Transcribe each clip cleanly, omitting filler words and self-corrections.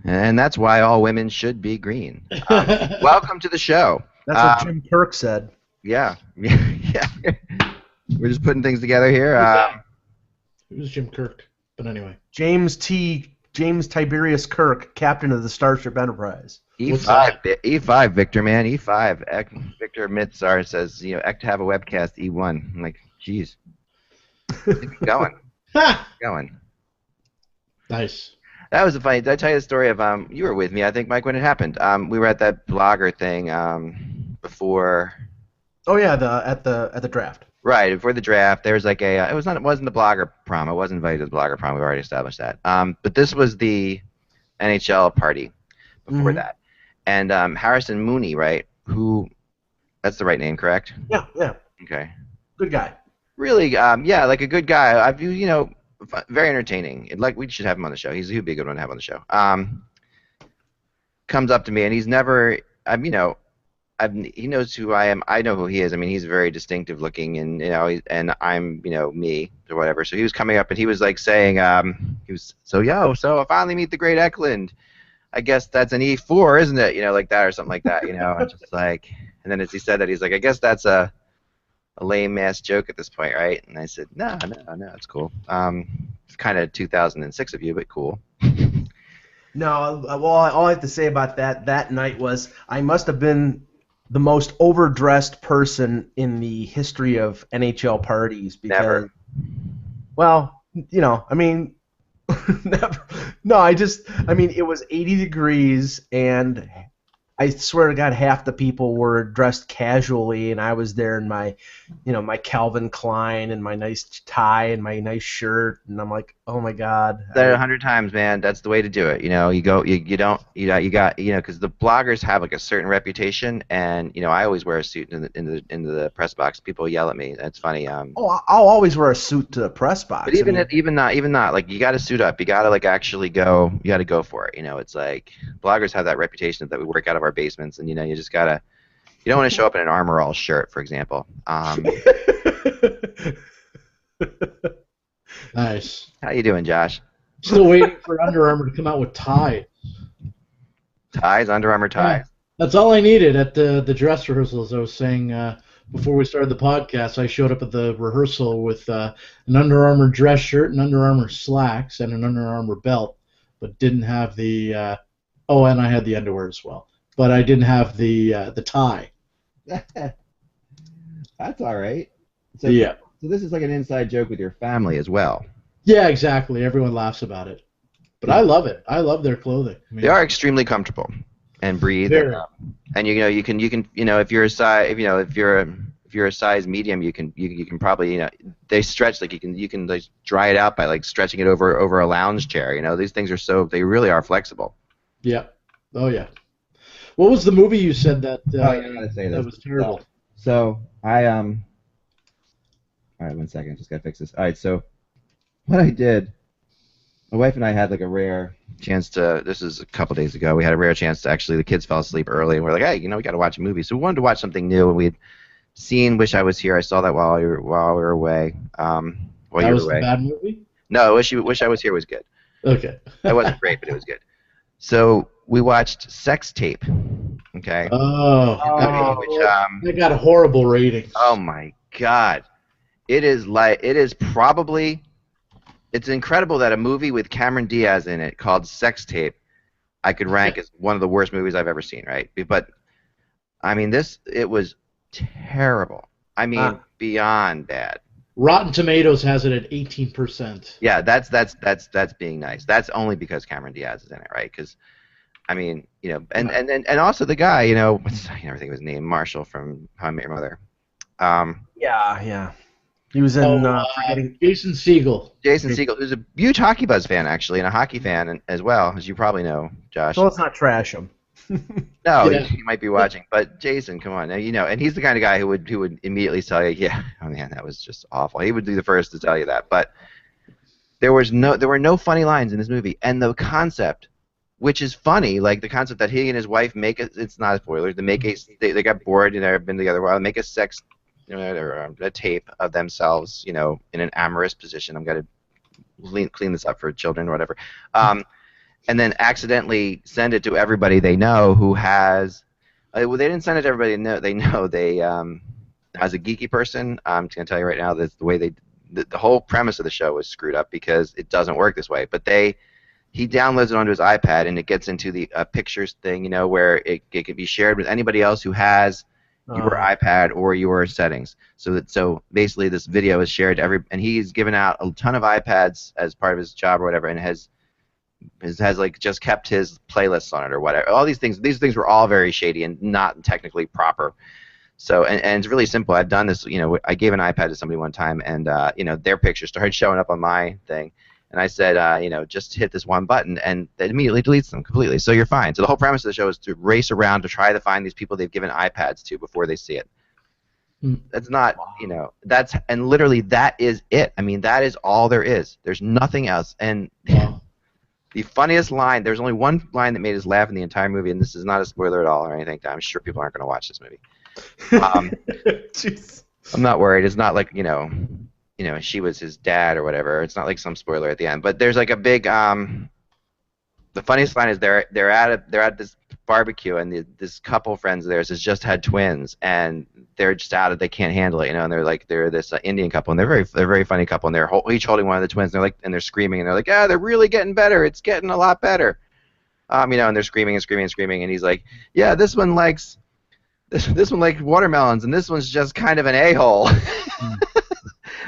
And that's why all women should be green. Welcome to the show. That's what Jim Kirk said. Yeah. Yeah. We're just putting things together here. It was Jim Kirk. But anyway. James Tiberius Kirk, captain of the Starship Enterprise. E5, Victor, man. E5. Victor Mitzar says, Ek to have a webcast, E1. I'm like, geez. Keep going. Going. Nice. That was funny. Did I tell you the story of you were with me, I think, Mike, when it happened. We were at that blogger thing before. Oh yeah, at the draft. Right, before the draft, there was like it wasn't the blogger prom. I wasn't invited to the blogger prom. We've already established that. But this was the NHL party before that. And Harrison Mooney, right? That's the right name, correct? Yeah. Okay. Good guy. Really, yeah, like a good guy. Very entertaining. Like we should have him on the show. He'd be a good one to have on the show. Comes up to me, and he's never, he knows who I am. I know who he is. I mean, he's very distinctive looking, and and I'm, me or whatever. So he was coming up, and he was like saying, so I finally meet the great Eklund. I guess that's an E4, isn't it? Like that or something like that. And just like, and then as he said that, he's like, I guess that's a lame ass joke at this point, right? And I said, no, it's cool. It's kind of 2006 of you, but cool. No, well, all I have to say about that night was I must have been the most overdressed person in the history of NHL parties. Because, never. Well, I mean, never. No, it was 80 degrees, and I swear to God, half the people were dressed casually, and I was there in my, my Calvin Klein and my nice tie and my nice shirt, and I'm like, oh my God. Said it 100 times, man. That's the way to do it. You got, because the bloggers have like a certain reputation, and I always wear a suit into the press box. People yell at me. That's funny. I'll always wear a suit to the press box. But even not, like you got to suit up. You got to like actually go. You got to go for it. It's like bloggers have that reputation that we work out of our basements, and you just gotta. You don't want to show up in an Armor All shirt, for example. Nice. How you doing, Josh? Still waiting for Under Armour to come out with ties. Ties, Under Armour ties. Yeah, that's all I needed at the dress rehearsals. I was saying before we started the podcast, I showed up at the rehearsal with an Under Armour dress shirt, an Under Armour slacks, and an Under Armour belt, but didn't have the. And I had the underwear as well, but I didn't have the tie. That's all right. So, yeah. So this is like an inside joke with your family as well. Yeah, exactly. Everyone laughs about it, but I love it. I love their clothing. They are extremely comfortable and breathe. And you can if you're a size if you're a size medium, you can probably they stretch like you can like dry it out by like stretching it over a lounge chair. These things are they really are flexible. Yeah. Oh yeah. What was the movie you said that? I gotta say that was terrible. So I All right, 1 second. Just gotta fix this. All right, so what I did, my wife and I had like a rare chance to. This is a couple days ago. We had a rare chance to actually. The kids fell asleep early, and we're like, hey, we got to watch a movie. So we wanted to watch something new, and we'd seen "Wish I Was Here." I saw that while we were away. That was a bad movie? No, Wish I Was Here was good. Okay. It wasn't great, but it was good. So we watched Sex Tape. Okay. Oh. That got horrible ratings. Oh my God. It's incredible that a movie with Cameron Diaz in it called Sex Tape I could rank as one of the worst movies I've ever seen, right? But I mean it was terrible. I mean beyond bad. Rotten Tomatoes has it at 18%. Yeah, that's being nice. That's only because Cameron Diaz is in it, right? Because I mean, and also the guy, I never think of his name, Marshall from How I Met Your Mother. Yeah. He was in Jason Segel. Jason Segel, who's a huge HockeyBuzz fan, actually, and a hockey fan as well, as you probably know, Josh. So let's not trash him. No, Yeah. he might be watching, but Jason, come on, now and he's the kind of guy who would immediately tell you, yeah, oh man, that was just awful. He would be the first to tell you that, but there were no funny lines in this movie, and the concept, which is funny, like the concept that he and his wife it's not a spoiler, they got bored and they've been together a while, make a sex. A tape of themselves, in an amorous position. I'm going to clean this up for children or whatever. and then accidentally send it to everybody they know who has. Well, they didn't send it to everybody they know. They as a geeky person, I'm just gonna tell you right now that the way the whole premise of the show was screwed up because it doesn't work this way. But he downloads it onto his iPad and it gets into the pictures thing, where it can be shared with anybody else who has your iPad or your settings. So basically this video is shared to and he's given out a ton of iPads as part of his job or whatever, and has like just kept his playlists on it or whatever. All these things were all very shady and not technically proper. So and it's really simple. I've done this. I gave an iPad to somebody one time, and their picture started showing up on my thing, and I said, just hit this one button, and it immediately deletes them completely. So you're fine. So the whole premise of the show is to race around to try to find these people they've given iPads to before they see it. That's not, and literally that is it. I mean, that is all there is. There's nothing else. And the funniest line, there's only one line that made us laugh in the entire movie, and this is not a spoiler at all or anything. I'm sure people aren't going to watch this movie. I'm not worried. It's not like, she was his dad or whatever. It's not like some spoiler at the end. But there's like a big, the funniest line is they're at this barbecue, and this couple friends of theirs has just had twins, and they're just out of, they can't handle it, and they're this Indian couple, and they're very funny couple, and they're each holding one of the twins, and they're screaming, and they're like, they're really getting better, it's getting a lot better, and they're screaming and screaming and screaming, and he's like, this one likes watermelons, and this one's just kind of an a-hole.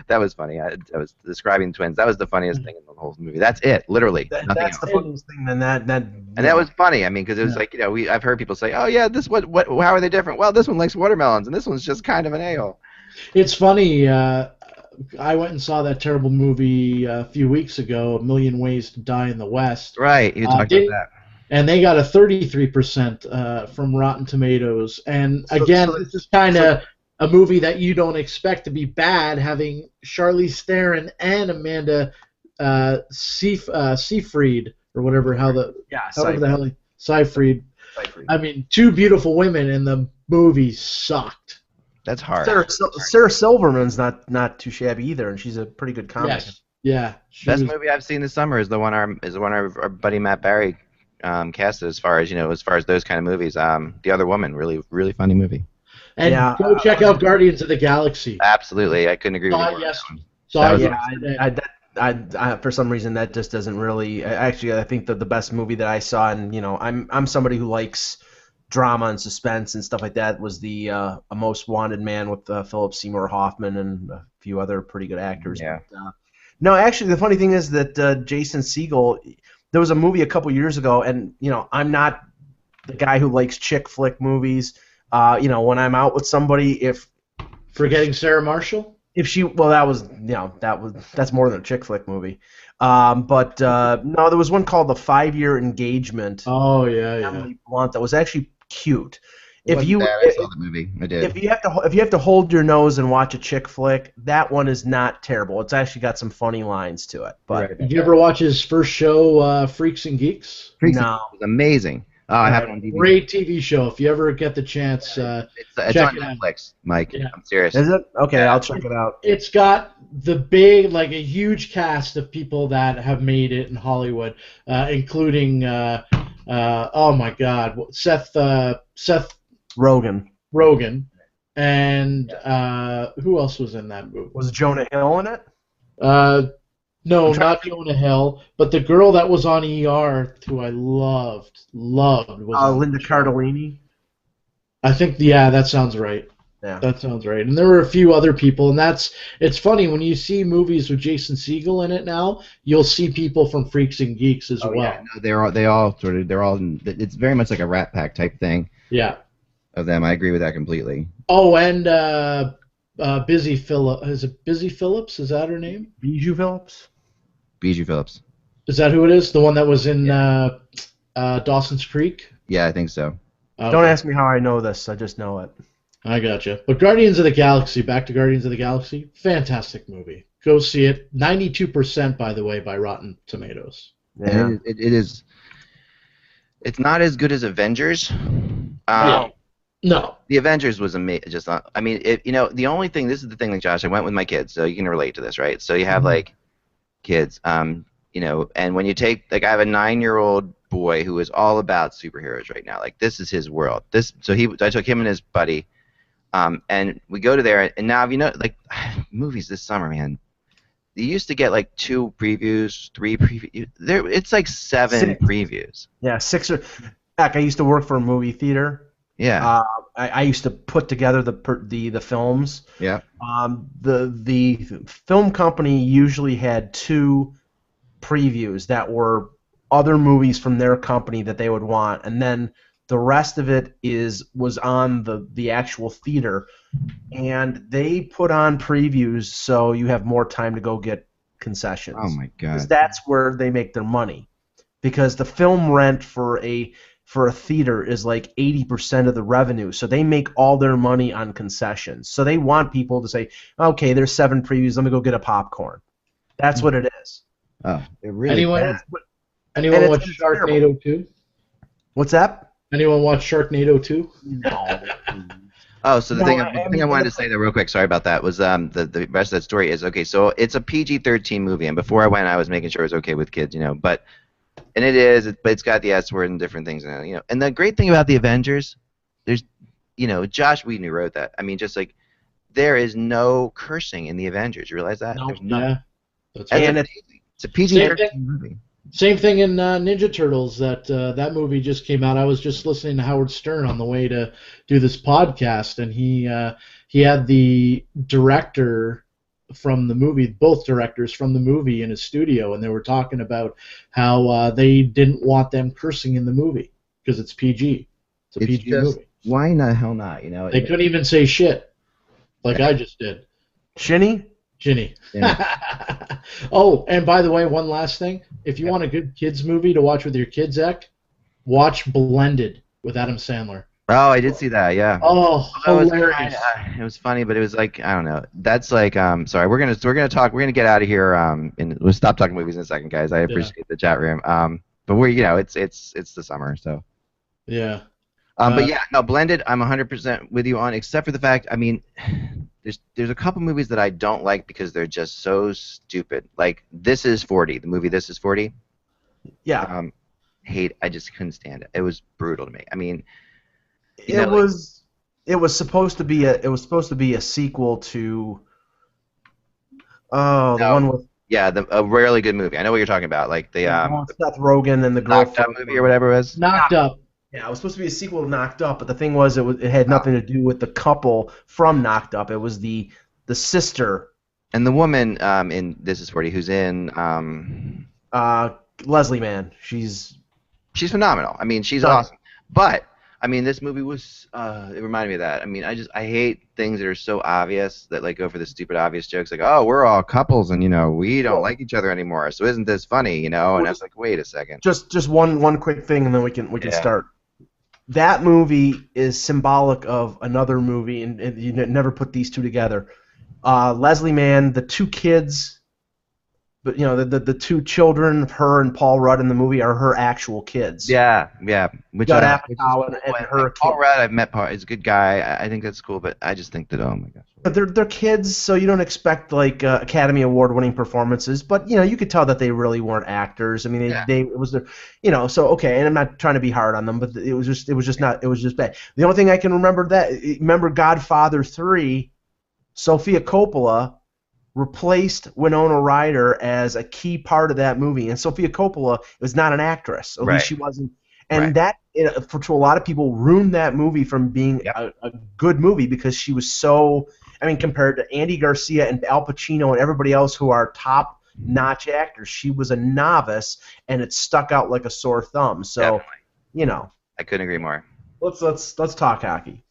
That was funny. I was describing twins. That was the funniest thing in the whole movie. That's it, literally. That's the funniest thing. Then that. And that was funny. I mean, because it was like, I've heard people say, "Oh yeah, how are they different?" Well, this one likes watermelons, and this one's just kind of an a-hole. It's funny. I went and saw that terrible movie a few weeks ago, A Million Ways to Die in the West. Right. You talked about that. And they got a 33% from Rotten Tomatoes. And again, this is kind of a movie that you don't expect to be bad, having Charlize Theron and Amanda Seyfried or whatever Seyfried. I mean, two beautiful women, and the movie sucked. That's hard. Sarah Silverman's not too shabby either, and she's a pretty good comic. Yes. Yeah. Best movie I've seen this summer is the one our buddy Matt Barry casted as far as those kind of movies. The Other Woman, really really funny movie. And go check out Guardians of the Galaxy. Absolutely, I couldn't agree with you. Yes. I for some reason that just doesn't really. Actually, I think that the best movie that I saw, and I'm somebody who likes drama and suspense and stuff like that, was the A Most Wanted Man with Philip Seymour Hoffman and a few other pretty good actors. Yeah. But, no, actually, the funny thing is that Jason Segel. There was a movie a couple years ago, and I'm not the guy who likes chick flick movies. When I'm out with somebody, if Forgetting Sarah Marshall, that's more than a chick flick movie. No, there was one called The 5-Year Engagement. Oh yeah. Emily Blunt, that was actually cute. I saw the movie. I did. If you have to hold your nose and watch a chick flick, that one is not terrible. It's actually got some funny lines to it. But did you ever watch his first show, Freaks and Geeks? Freaks and Geeks was amazing. Oh, I have it on DVD. Great TV show. If you ever get the chance, it's on Netflix, Mike. Yeah. I'm serious. Is it? Okay, I'll check it out. It's got a huge cast of people that have made it in Hollywood, including oh my God, Seth Rogen, and who else was in that movie? Was Jonah Hill in it? No, not Jonah Hill, but the girl that was on ER, who I loved was Linda Cardellini. I think, that sounds right. Yeah, that sounds right. And there were a few other people, and it's funny when you see movies with Jason Segel in it now, you'll see people from Freaks and Geeks as well. Yeah, no, they're all it's very much like a Rat Pack type thing. Yeah. Of them, I agree with that completely. Oh, and Busy Phillips. Is it Busy Phillips? Is that her name? Bijou Phillips. Bijou Phillips. Is that who it is? The one that was in Dawson's Creek? Yeah, I think so. Okay. Don't ask me how I know this. I just know it. I gotcha. But Guardians of the Galaxy, back to Guardians of the Galaxy, fantastic movie. Go see it. 92%, by the way, by Rotten Tomatoes. Yeah. And it is. It's not as good as Avengers. No. The Avengers was amazing. The only thing. This is the thing, like Josh. I went with my kids, so you can relate to this, right? So you have like kids. you know, and when you take like I have a 9-year-old boy who is all about superheroes right now. Like this is his world. I took him and his buddy, and we go to there, and now you know like movies this summer, man. You used to get like 2 previews, 3 previews. There, it's like 7 Six. previews. Yeah, 6 or. Heck, I used to work for a movie theater. Yeah. I used to put together the films. Yeah. The film company usually had 2 previews that were other movies from their company that they would want, and then the rest of it was on the actual theater, and they put on previews so you have more time to go get concessions. Oh my god. 'Cause that's where they make their money, because the film rent for a theater is like 80% of the revenue, so they make all their money on concessions. So they want people to say, okay, there's 7 previews, let me go get a popcorn. That's what it is. Oh, it really. Anyone and watch it's Sharknado 2? What's that? Anyone watch Sharknado 2? No. Oh, so the No, thing I I mean, wanted to say though, real quick, sorry about that, was the rest of that story is okay. So it's a PG-13 movie, and before I went, I was making sure it was okay with kids, you know. But it's got the S word and different things in it, you know. And the great thing about the Avengers, there's, you know, Josh Whedon who wrote that. I mean, just like there is no cursing in the Avengers. You realize that? No. There's none. Yeah. That's And right. It's a PG-13 movie. Same thing in Ninja Turtles. That movie just came out. I was just listening to Howard Stern on the way to do this podcast, and he had the director from the movie, both directors from the movie, in his studio, and they were talking about how they didn't want them cursing in the movie because it's PG. It's a It's PG just, movie. why in the hell not? You know. They couldn't even say shit, like I just did. Shinny? Ginny. Yeah. Oh, and by the way, one last thing. If you want a good kids movie to watch with your kids, Zach, watch Blended with Adam Sandler. Oh, I did see that. Yeah. Oh, hilarious. It was funny, but it was like I don't know. That's like sorry, we're gonna get out of here. And we'll stop talking movies in a second, guys. I appreciate the chat room. But we're it's the summer, so. Yeah. But yeah, no, Blended. I'm 100% with you on, except for the fact. I mean, there's a couple movies that I don't like because they're just so stupid. Like This Is 40, the movie This Is 40. Yeah. I just couldn't stand it. It was brutal to me. I mean. It was supposed to be a sequel to the one with a really good movie. I know what you're talking about, like the Seth Rogen and the Knocked Up girlfriend movie or whatever it was. Knocked Up. Yeah, it was supposed to be a sequel to Knocked Up, but the thing was it had nothing to do with the couple from Knocked Up. It was the sister. And the woman in This Is 40 who's in Leslie Mann. She's phenomenal. I mean, she's awesome. But I mean, this movie was it reminded me of that. I mean, I hate things that are so obvious that like go for the stupid obvious jokes like, oh, we're all couples and you know we don't like each other anymore, so isn't this funny, you know? And I was like, wait a second. Just one quick thing, and then we can start. That movie is symbolic of another movie, and you never put these two together. Leslie Mann, the 2 kids, but you know the 2 children, her and Paul Rudd in the movie, are her actual kids. Yeah. Which Judd I Apatow and her Paul kid. Rudd, I've met Paul. He's a good guy. I think that's cool, but I just think that oh my gosh. But they're kids, so you don't expect like Academy Award-winning performances. But you know, you could tell that they really weren't actors. I mean, it was their, you know. So okay, and I'm not trying to be hard on them, but it was just bad. The only thing I can remember Godfather 3, Sofia Coppola replaced Winona Ryder as a key part of that movie, and Sofia Coppola was not an actress. At least she wasn't. And that, to a lot of people, ruined that movie from being a good movie because she was so. I mean, compared to Andy Garcia and Al Pacino and everybody else who are top-notch actors, she was a novice, and it stuck out like a sore thumb. So, Definitely. you know, I couldn't agree more. let's talk hockey.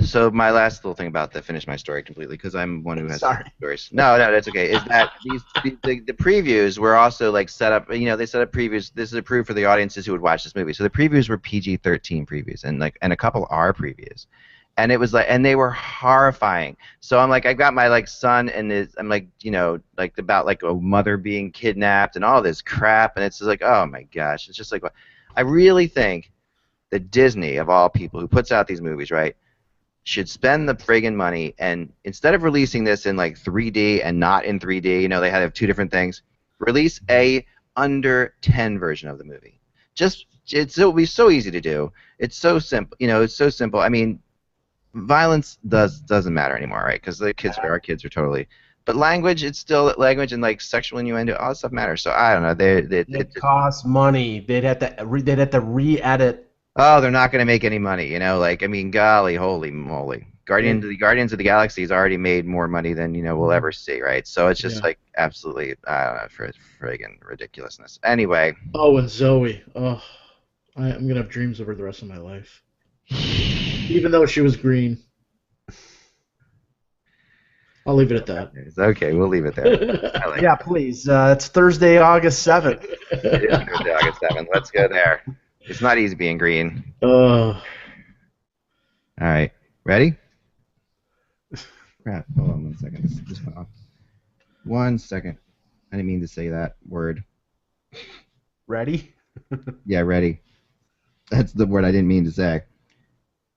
So my last little thing about that, finish my story completely because I'm one who has stories. No, that's okay. Is that the previews were also like set up? You know, they set up previews. This is approved for the audiences who would watch this movie. So the previews were PG-13 previews, and a couple R previews, and it was like, and they were horrifying. So I'm like, I got my like son, and I'm like, you know, like about like a mother being kidnapped and all this crap, and it's just like, oh my gosh, it's just like, I really think that Disney, of all people, who puts out these movies, right, should spend the friggin' money, and instead of releasing this in like 3D and not in 3D, you know, they have 2 different things, Release a under 10 version of the movie. It'll be so easy to do. It's so simple. It's so simple. I mean, violence doesn't matter anymore, right? Because our kids are totally. But language, it's still language, and like sexual innuendo, all that stuff matters. So I don't know. It costs money. They'd have to re-edit. Oh, they're not going to make any money. Like, I mean, golly, holy moly. The Guardians of the Galaxy has already made more money than we'll ever see, right? So it's just like absolutely, I don't know, friggin' ridiculousness. Anyway. Oh, and Zoe. Oh, I'm gonna have dreams of her the rest of my life. Even though she was green. I'll leave it at that. It's okay, we'll leave it there. Yeah, please. It's Thursday, August 7th. It is Thursday, August 7th. Let's go there. It's not easy being green. All right, ready? Crap. Hold on 1 second. This went off. 1 second. I didn't mean to say that word. Ready? Yeah, ready. That's the word I didn't mean to say.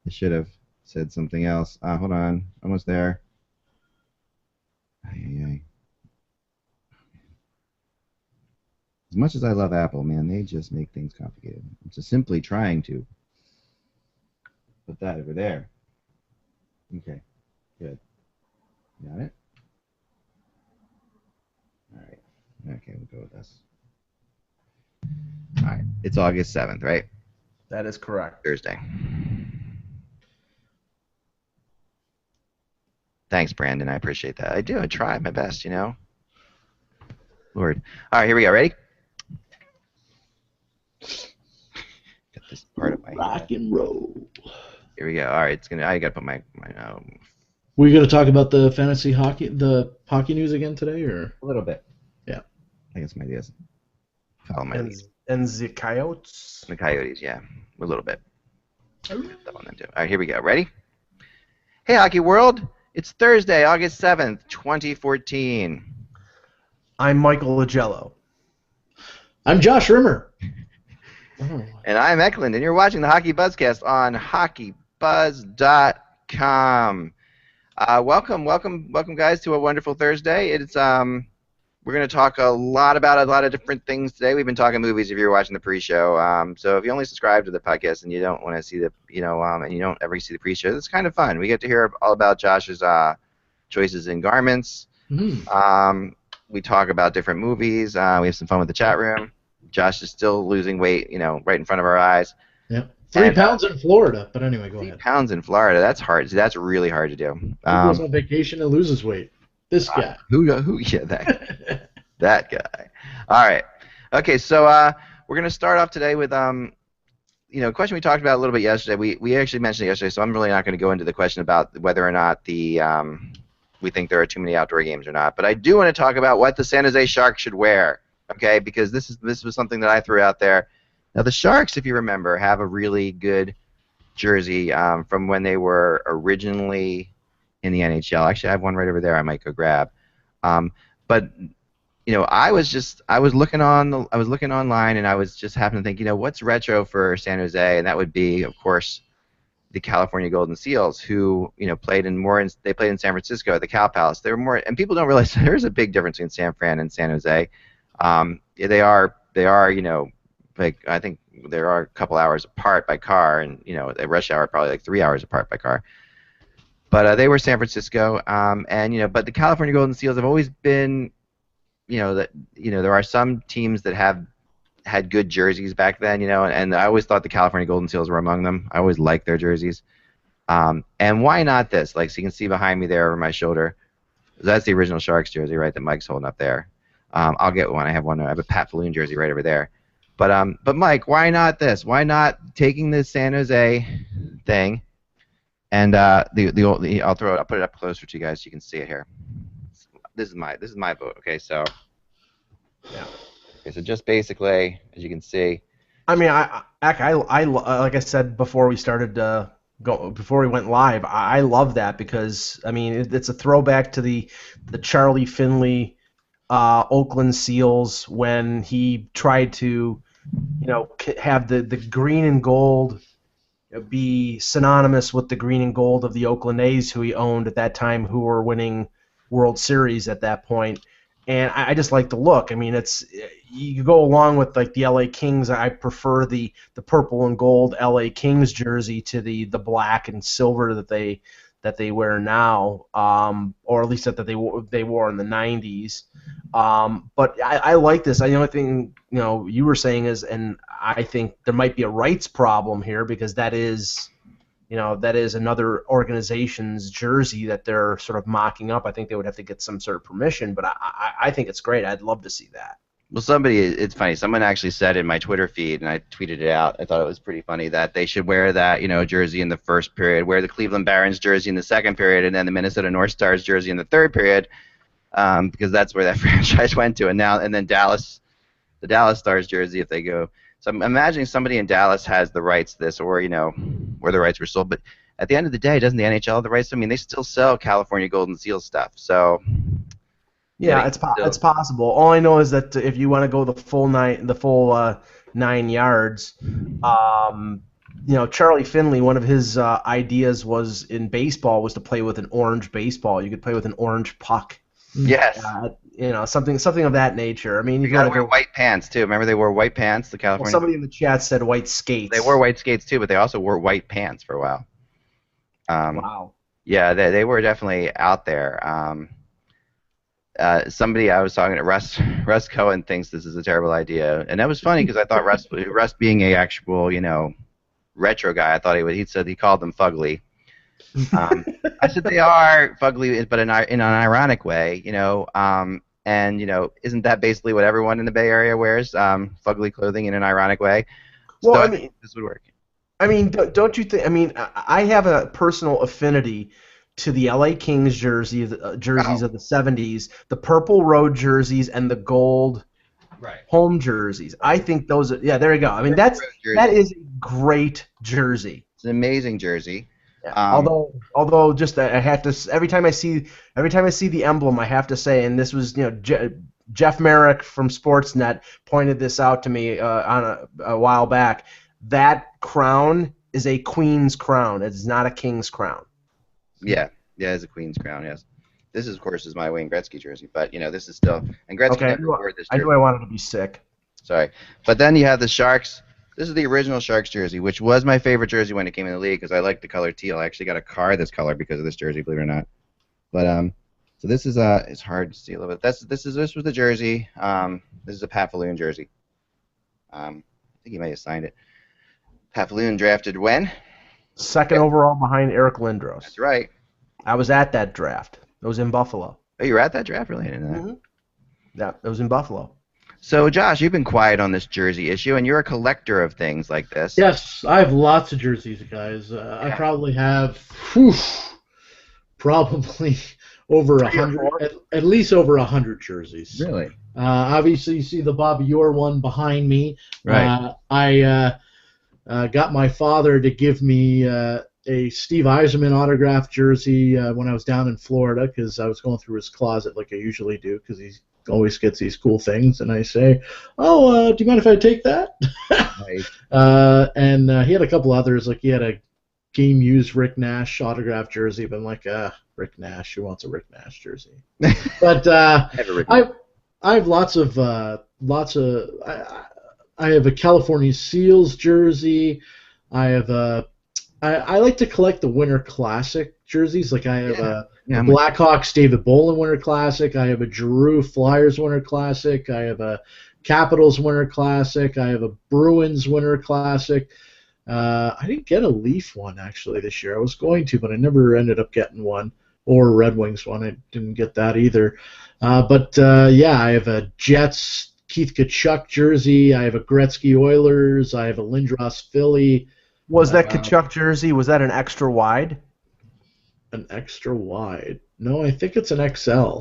I should have said something else. Hold on. Almost there. Ay. As much as I love Apple, man, they just make things complicated. I'm just simply trying to put that over there. Okay. Good. Got it? All right. Okay, we'll go with this. All right. It's August 7th, right? That is correct. Thursday. Thanks, Brandon. I appreciate that. I do. I try my best, Lord. All right, here we go. Ready? Get this part of my rock and roll. Here we go. All right, I gotta put my Were you gonna talk about the hockey news again today, or a little bit? Yeah. I guess my ideas. Follow my lead. And the Coyotes. The Coyotes, yeah, a little bit. That one then too. All right, here we go. Ready? Hey, hockey world! It's Thursday, August 7th, 2014. I'm Michael Lagello. I'm Josh Rimmer. And I'm Eklund, and you're watching the Hockey Buzzcast on HockeyBuzz.com. Welcome, guys, to a wonderful Thursday. It's we're going to talk a lot about a lot of different things today. We've been talking movies if you're watching the pre-show. So if you only subscribe to the podcast and you don't want to see the, and you don't ever see the pre-show, it's kind of fun. We get to hear all about Josh's choices in garments. Mm-hmm. We talk about different movies. We have some fun with the chat room. Josh is still losing weight, right in front of our eyes. Yeah. 3 pounds in Florida, but anyway, go ahead. 3 pounds in Florida. That's hard. That's really hard to do. He goes on vacation and loses weight. This guy. Who? Yeah, that guy. All right. Okay, so we're gonna start off today with a question we talked about a little bit yesterday. We actually mentioned it yesterday, so I'm really not going to go into the question about whether or not we think there are too many outdoor games or not. But I do want to talk about what the San Jose Sharks should wear. Okay, because this was something that I threw out there. Now the Sharks, if you remember, have a really good jersey from when they were originally in the NHL. Actually, I have one right over there. I might go grab. But I was looking online, and I was just happening to think, what's retro for San Jose, and that would be, of course, the California Golden Seals, who played in San Francisco at the Cow Palace. They were more, and people don't realize there's a big difference between San Fran and San Jose. They are, like, I think there are a couple hours apart by car, and at rush hour probably like 3 hours apart by car. But they were San Francisco, but the California Golden Seals have always been, there are some teams that have had good jerseys back then, and I always thought the California Golden Seals were among them. I always liked their jerseys. And why not this? Like, so you can see behind me there over my shoulder, that's the original Sharks jersey, right, that Mike's holding up there. I'll get one. I have a Pat Falloon jersey right over there. But Mike, why not this? Why not taking the San Jose thing and I'll put it up closer to you guys so you can see it here. This is my vote. Okay, so yeah. Okay, so just basically, as you can see. I mean, I like I said before we started before we went live, I love that because I mean it's a throwback to the Charlie Finley Oakland Seals when he tried to have the green and gold be synonymous with the green and gold of the Oakland A's, who he owned at that time, who were winning World Series at that point. and I just like the look. I mean, it's you go along with like the LA Kings. I prefer the purple and gold LA Kings jersey to the black and silver that they wear now, or at least that they wore in the '90s. But I like this. The only thing you were saying is, and I think there might be a rights problem here because that is another organization's jersey that they're sort of mocking up. I think they would have to get some sort of permission, but I think it's great. I'd love to see that. Well, it's funny. Someone actually said in my Twitter feed, and I tweeted it out. I thought it was pretty funny that they should wear that, jersey in the first period, wear the Cleveland Barons jersey in the second period, and then the Minnesota North Stars jersey in the third period, because that's where that franchise went to. And then the Dallas Stars jersey if they go. So I'm imagining somebody in Dallas has the rights to this, or where the rights were sold. But at the end of the day, doesn't the NHL have the rights? I mean, they still sell California Golden Seal stuff. So yeah, it's possible. All I know is that if you want to go the full 9 yards, Charlie Finley, one of his ideas was in baseball was to play with an orange baseball. You could play with an orange puck. Yes. Something of that nature. I mean, you gotta wear white pants too. Remember, they wore white pants. The California. Well, somebody in the chat said white skates. They wore white skates too, but they also wore white pants for a while. Wow. Yeah, they were definitely out there. Somebody I was talking to, Russ Cohen, thinks this is a terrible idea, and that was funny because I thought Russ being a actual retro guy, I thought he said he called them fugly. I said they are fugly, but in an ironic way, and isn't that basically what everyone in the Bay Area wears? Fugly clothing in an ironic way. Well, so I mean, this would work. I mean, don't you think? I mean, I have a personal affinity to the LA Kings jerseys of the '70s, the purple road jerseys and the gold home jerseys. I think those are, there you go. I mean, that is a great jersey. It's an amazing jersey. Although just I have to, every time I see the emblem, I have to say, and this was Jeff Merrick from Sportsnet pointed this out to me on a while back. That crown is a queen's crown. It's not a king's crown. Yeah, it's a queen's crown. Yes, this is of course my Wayne Gretzky jersey, but this is still, and Gretzky never wore this jersey. I knew I wanted to be sick. Sorry, but then you have the Sharks. This is the original Sharks jersey, which was my favorite jersey when it came in the league because I like the color teal. I actually got a car this color because of this jersey, believe it or not. But so this is it's hard to see a little bit. This was the jersey. This is a Pat Falloon jersey. I think he may have signed it. Pat Falloon drafted when? Second overall behind Eric Lindros. That's right. I was at that draft. It was in Buffalo. Oh, you were at that draft? Really? I didn't know that. Mm-hmm. Yeah, it was in Buffalo. So, Josh, you've been quiet on this jersey issue, and you're a collector of things like this. Yes, I have lots of jerseys, guys. I probably have probably over 100, at least over 100 jerseys. Really? Obviously, you see the Bobby Orr one behind me. Right. I got my father to give me a Steve Yzerman autographed jersey when I was down in Florida because I was going through his closet like I usually do because he always gets these cool things, and I say, "Oh, do you mind if I take that?" Right. And he had a couple others, like he had a game-used Rick Nash autographed jersey, but I'm like, Rick Nash, who wants a Rick Nash jersey? But I have lots of I have a California Seals jersey. I have I like to collect the Winter Classic jerseys. Like I have a Blackhawks David Bolin Winter Classic. I have a Giroux Flyers Winter Classic. I have a Capitals Winter Classic. I have a Bruins Winter Classic. I didn't get a Leaf one actually this year. I was going to, but I never ended up getting one. Or a Red Wings one. I didn't get that either. But I have a Jets Keith Tkachuk jersey. I have a Gretzky Oilers. I have a Lindros Philly. Was that Tkachuk jersey? Was that an extra wide? An extra wide? No, I think it's an XL.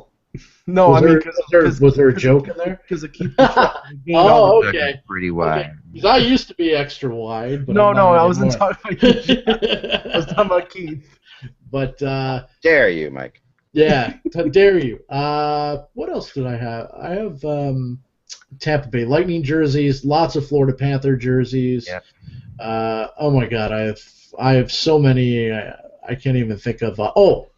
No, was there a joke in there? Because it keeps. Oh, okay. Pretty wide. Because I used to be extra wide. But no, I wasn't talking about Keith. I was talking about Keith. But dare you, Mike? Yeah, dare you. What else did I have? I have Tampa Bay Lightning jerseys, lots of Florida Panther jerseys. Yep. Oh my God, I have so many. I can't even think of.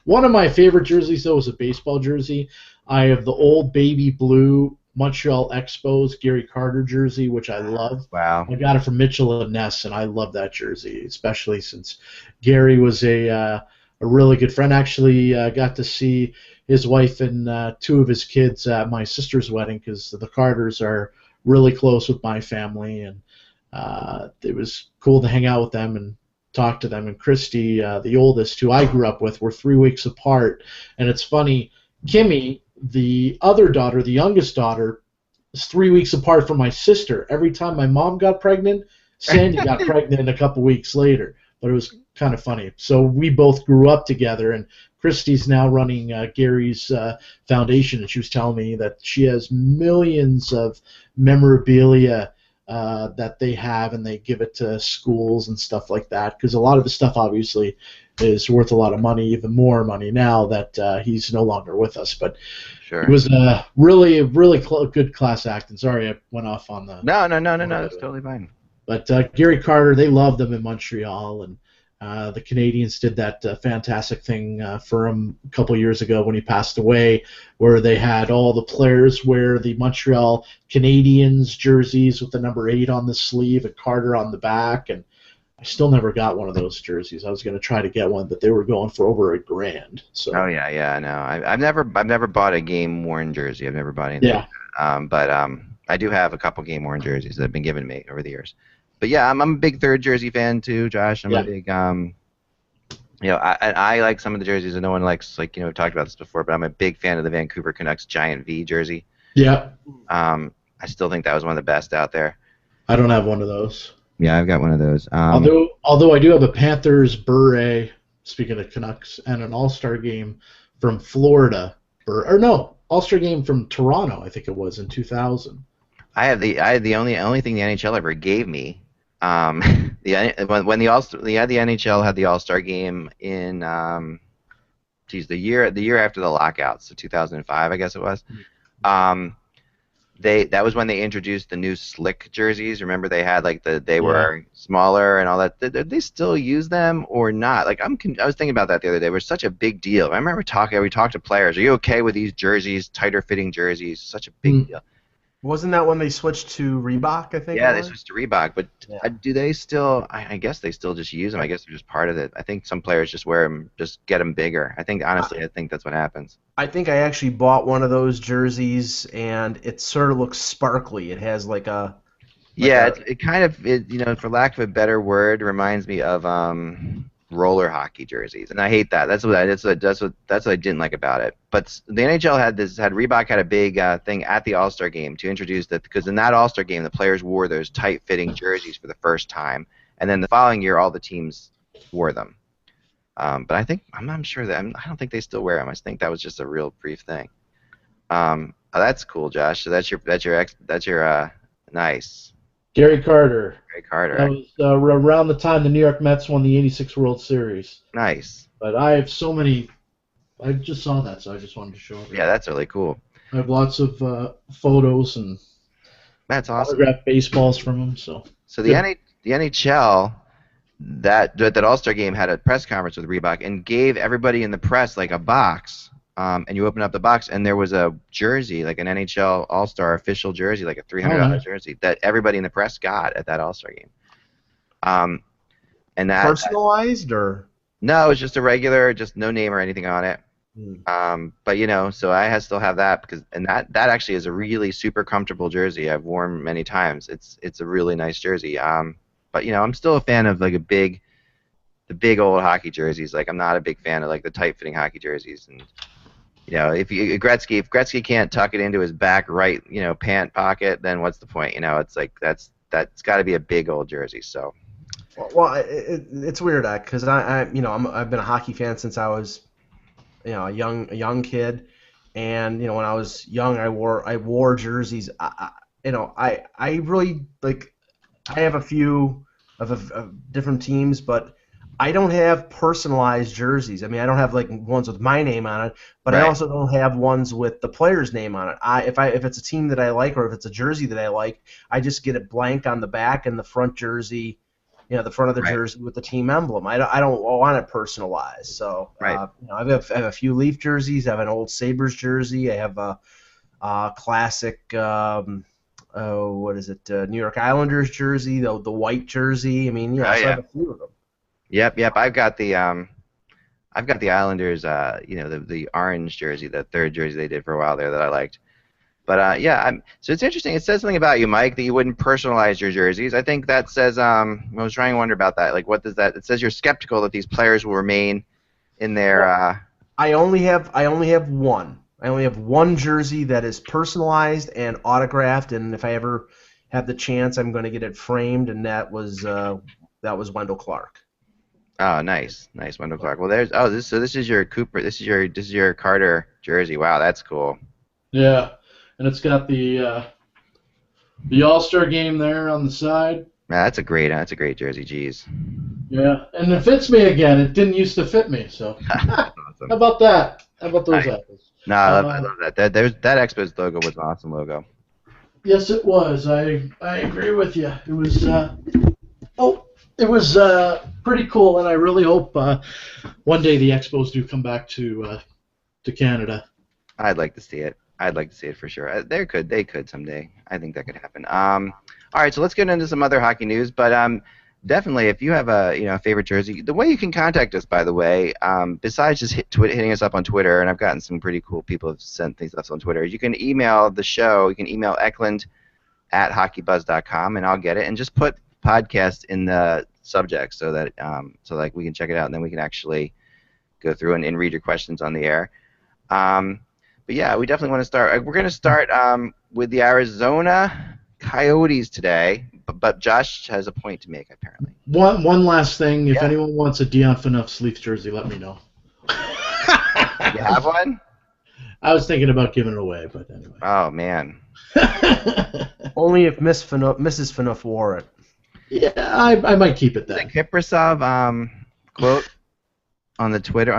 One of my favorite jerseys though was a baseball jersey. I have the old baby blue Montreal Expos Gary Carter jersey, which I love. Wow. I got it from Mitchell and Ness, and I love that jersey, especially since Gary was a really good friend. Actually, got to see his wife and two of his kids at my sister's wedding because the Carters are really close with my family, and it was cool to hang out with them and talk to them. And Christy, the oldest, who I grew up with, were 3 weeks apart. And it's funny, Kimmy, the other daughter, the youngest daughter, is 3 weeks apart from my sister. Every time my mom got pregnant, Sandy got pregnant a couple weeks later. But it was kind of funny. So we both grew up together, and Christy's now running Gary's foundation, and she was telling me that she has millions of memorabilia that they have, and they give it to schools and stuff like that, because a lot of the stuff obviously is worth a lot of money, even more money now that he's no longer with us. But Sure. it was a really good class act. And sorry I went off on the... No. That's totally fine. But Gary Carter, they loved him in Montreal, and the Canadians did that fantastic thing for him a couple years ago when he passed away, where they had all the players wear the Montreal Canadiens jerseys with the number 8 on the sleeve and Carter on the back. And I still never got one of those jerseys. I was going to try to get one, but they were going for over $1,000. So. Oh yeah, no. I've never bought a game worn jersey. I've never bought anything. Yeah. But I do have a couple game worn jerseys that have been given to me over the years. But yeah, I'm a big third jersey fan too, Josh. I'm a big, I like some of the jerseys that no one likes. Like, we've talked about this before, but I'm a big fan of the Vancouver Canucks Giant V jersey. Yeah. I still think that was one of the best out there. I don't have one of those. Yeah, I've got one of those. Although I do have a Panthers beret, speaking of Canucks, and an All-Star game from Florida, All-Star game from Toronto, I think it was in 2000. I had the only thing the NHL ever gave me. When the NHL had the All-Star game in the year after the lockout, so 2005, I guess it was. That was when they introduced the new slick jerseys. Remember, they had they were smaller and all that. Did they still use them or not? I was thinking about that the other day. It was such a big deal. I remember we talked to players. Are you okay with these jerseys, tighter fitting jerseys? Such a big deal. Wasn't that when they switched to Reebok, I think? Yeah, they switched to Reebok, but do they still, I guess they still just use them. I guess they're just part of it. I think some players just wear them, just get them bigger. I think that's what happens. I think I actually bought one of those jerseys, and it sort of looks sparkly. It has it kind of, for lack of a better word, reminds me of roller hockey jerseys, and I hate that. That's what I didn't like about it. But the NHL had Reebok had a big thing at the All-Star game to introduce that, because in that All-Star game the players wore those tight-fitting jerseys for the first time, and then the following year all the teams wore them. But I'm sure that I don't think they still wear them. I think that was just a real brief thing. That's cool, Josh. So that's your nice. Gary Carter. Gary Carter. That was around the time the New York Mets won the '86 World Series. Nice. But I have so many. I just saw that, so I just wanted to show it. Yeah, that's really cool. I have lots of photos and that's awesome. Autographed baseballs from him. So the NHL, that All-Star game had a press conference with Reebok and gave everybody in the press a box. And you open up the box, and there was a jersey, an NHL All-Star official jersey, a $300 jersey that everybody in the press got at that All-Star game. And that personalized or no, it was just a regular, just no name or anything on it. But so I still have that that actually is a really super comfortable jersey. I've worn many times. It's a really nice jersey. But I'm still a fan of the big old hockey jerseys. I'm not a big fan of the tight-fitting hockey jerseys. And if Gretzky can't tuck it into his back right, pant pocket, then what's the point? It's that's got to be a big old jersey. So. Well, it's weird, because I've been a hockey fan since I was, a young kid, and when I was young, I wore jerseys. I really I have a few of different teams, but I don't have personalized jerseys. I mean, I don't have ones with my name on it, but I also don't have ones with the player's name on it. If it's a team that I like, or if it's a jersey that I like, I just get it blank on the back, and the front jersey the front of the Right. jersey with the team emblem. I don't want it personalized. So Right. I have a few Leaf jerseys. I have an old Sabres jersey. I have a classic. What is it? New York Islanders jersey, the white jersey. I mean, Oh so I yeah. have a few of them. Yep. I've got the Islanders, the orange jersey, the third jersey they did for a while there that I liked. But yeah, so it's interesting. It says something about you, Mike, that you wouldn't personalize your jerseys. I think that says I was trying to wonder about that. Like, what does that? It says you're skeptical that these players will remain in their. Well, I only have one. I only have one jersey that is personalized and autographed, and if I ever have the chance, I'm going to get it framed, and that was Wendell Clark. Oh, nice, nice, Wendell Clark. Well, this is your Cooper. This is your Carter jersey. Wow, that's cool. Yeah, and it's got the All-Star game there on the side. Yeah, that's a great jersey. Jeez. Yeah, and it fits me again. It didn't used to fit me, so how Awesome. about that? How about those Nice. apples? No, I love that. That Expos logo was an awesome logo. Yes, it was. I agree with you. It was pretty cool, and I really hope one day the Expos do come back to Canada. I'd like to see it. I'd like to see it for sure. They could someday. I think that could happen. All right, so let's get into some other hockey news. But definitely, if you have a favorite jersey, the way you can contact us, by the way, besides just hitting us up on Twitter, and I've gotten some pretty cool people have sent things to us on Twitter. You can email the show. You can email Eklund@HockeyBuzz.com, and I'll get it, and just put podcast in the subject so that we can check it out, and then we can actually go through and read your questions on the air. But yeah, we definitely want to start. We're going to start with the Arizona Coyotes today, but Josh has a point to make, apparently. One last thing. If Yeah. anyone wants a Dion Phaneuf Leafs jersey, let me know. You have one? I was thinking about giving it away, but anyway. Oh, man. Only if Mrs. Phaneuf wore it. Yeah, I might keep it The then. Kiprasov quote on Twitter.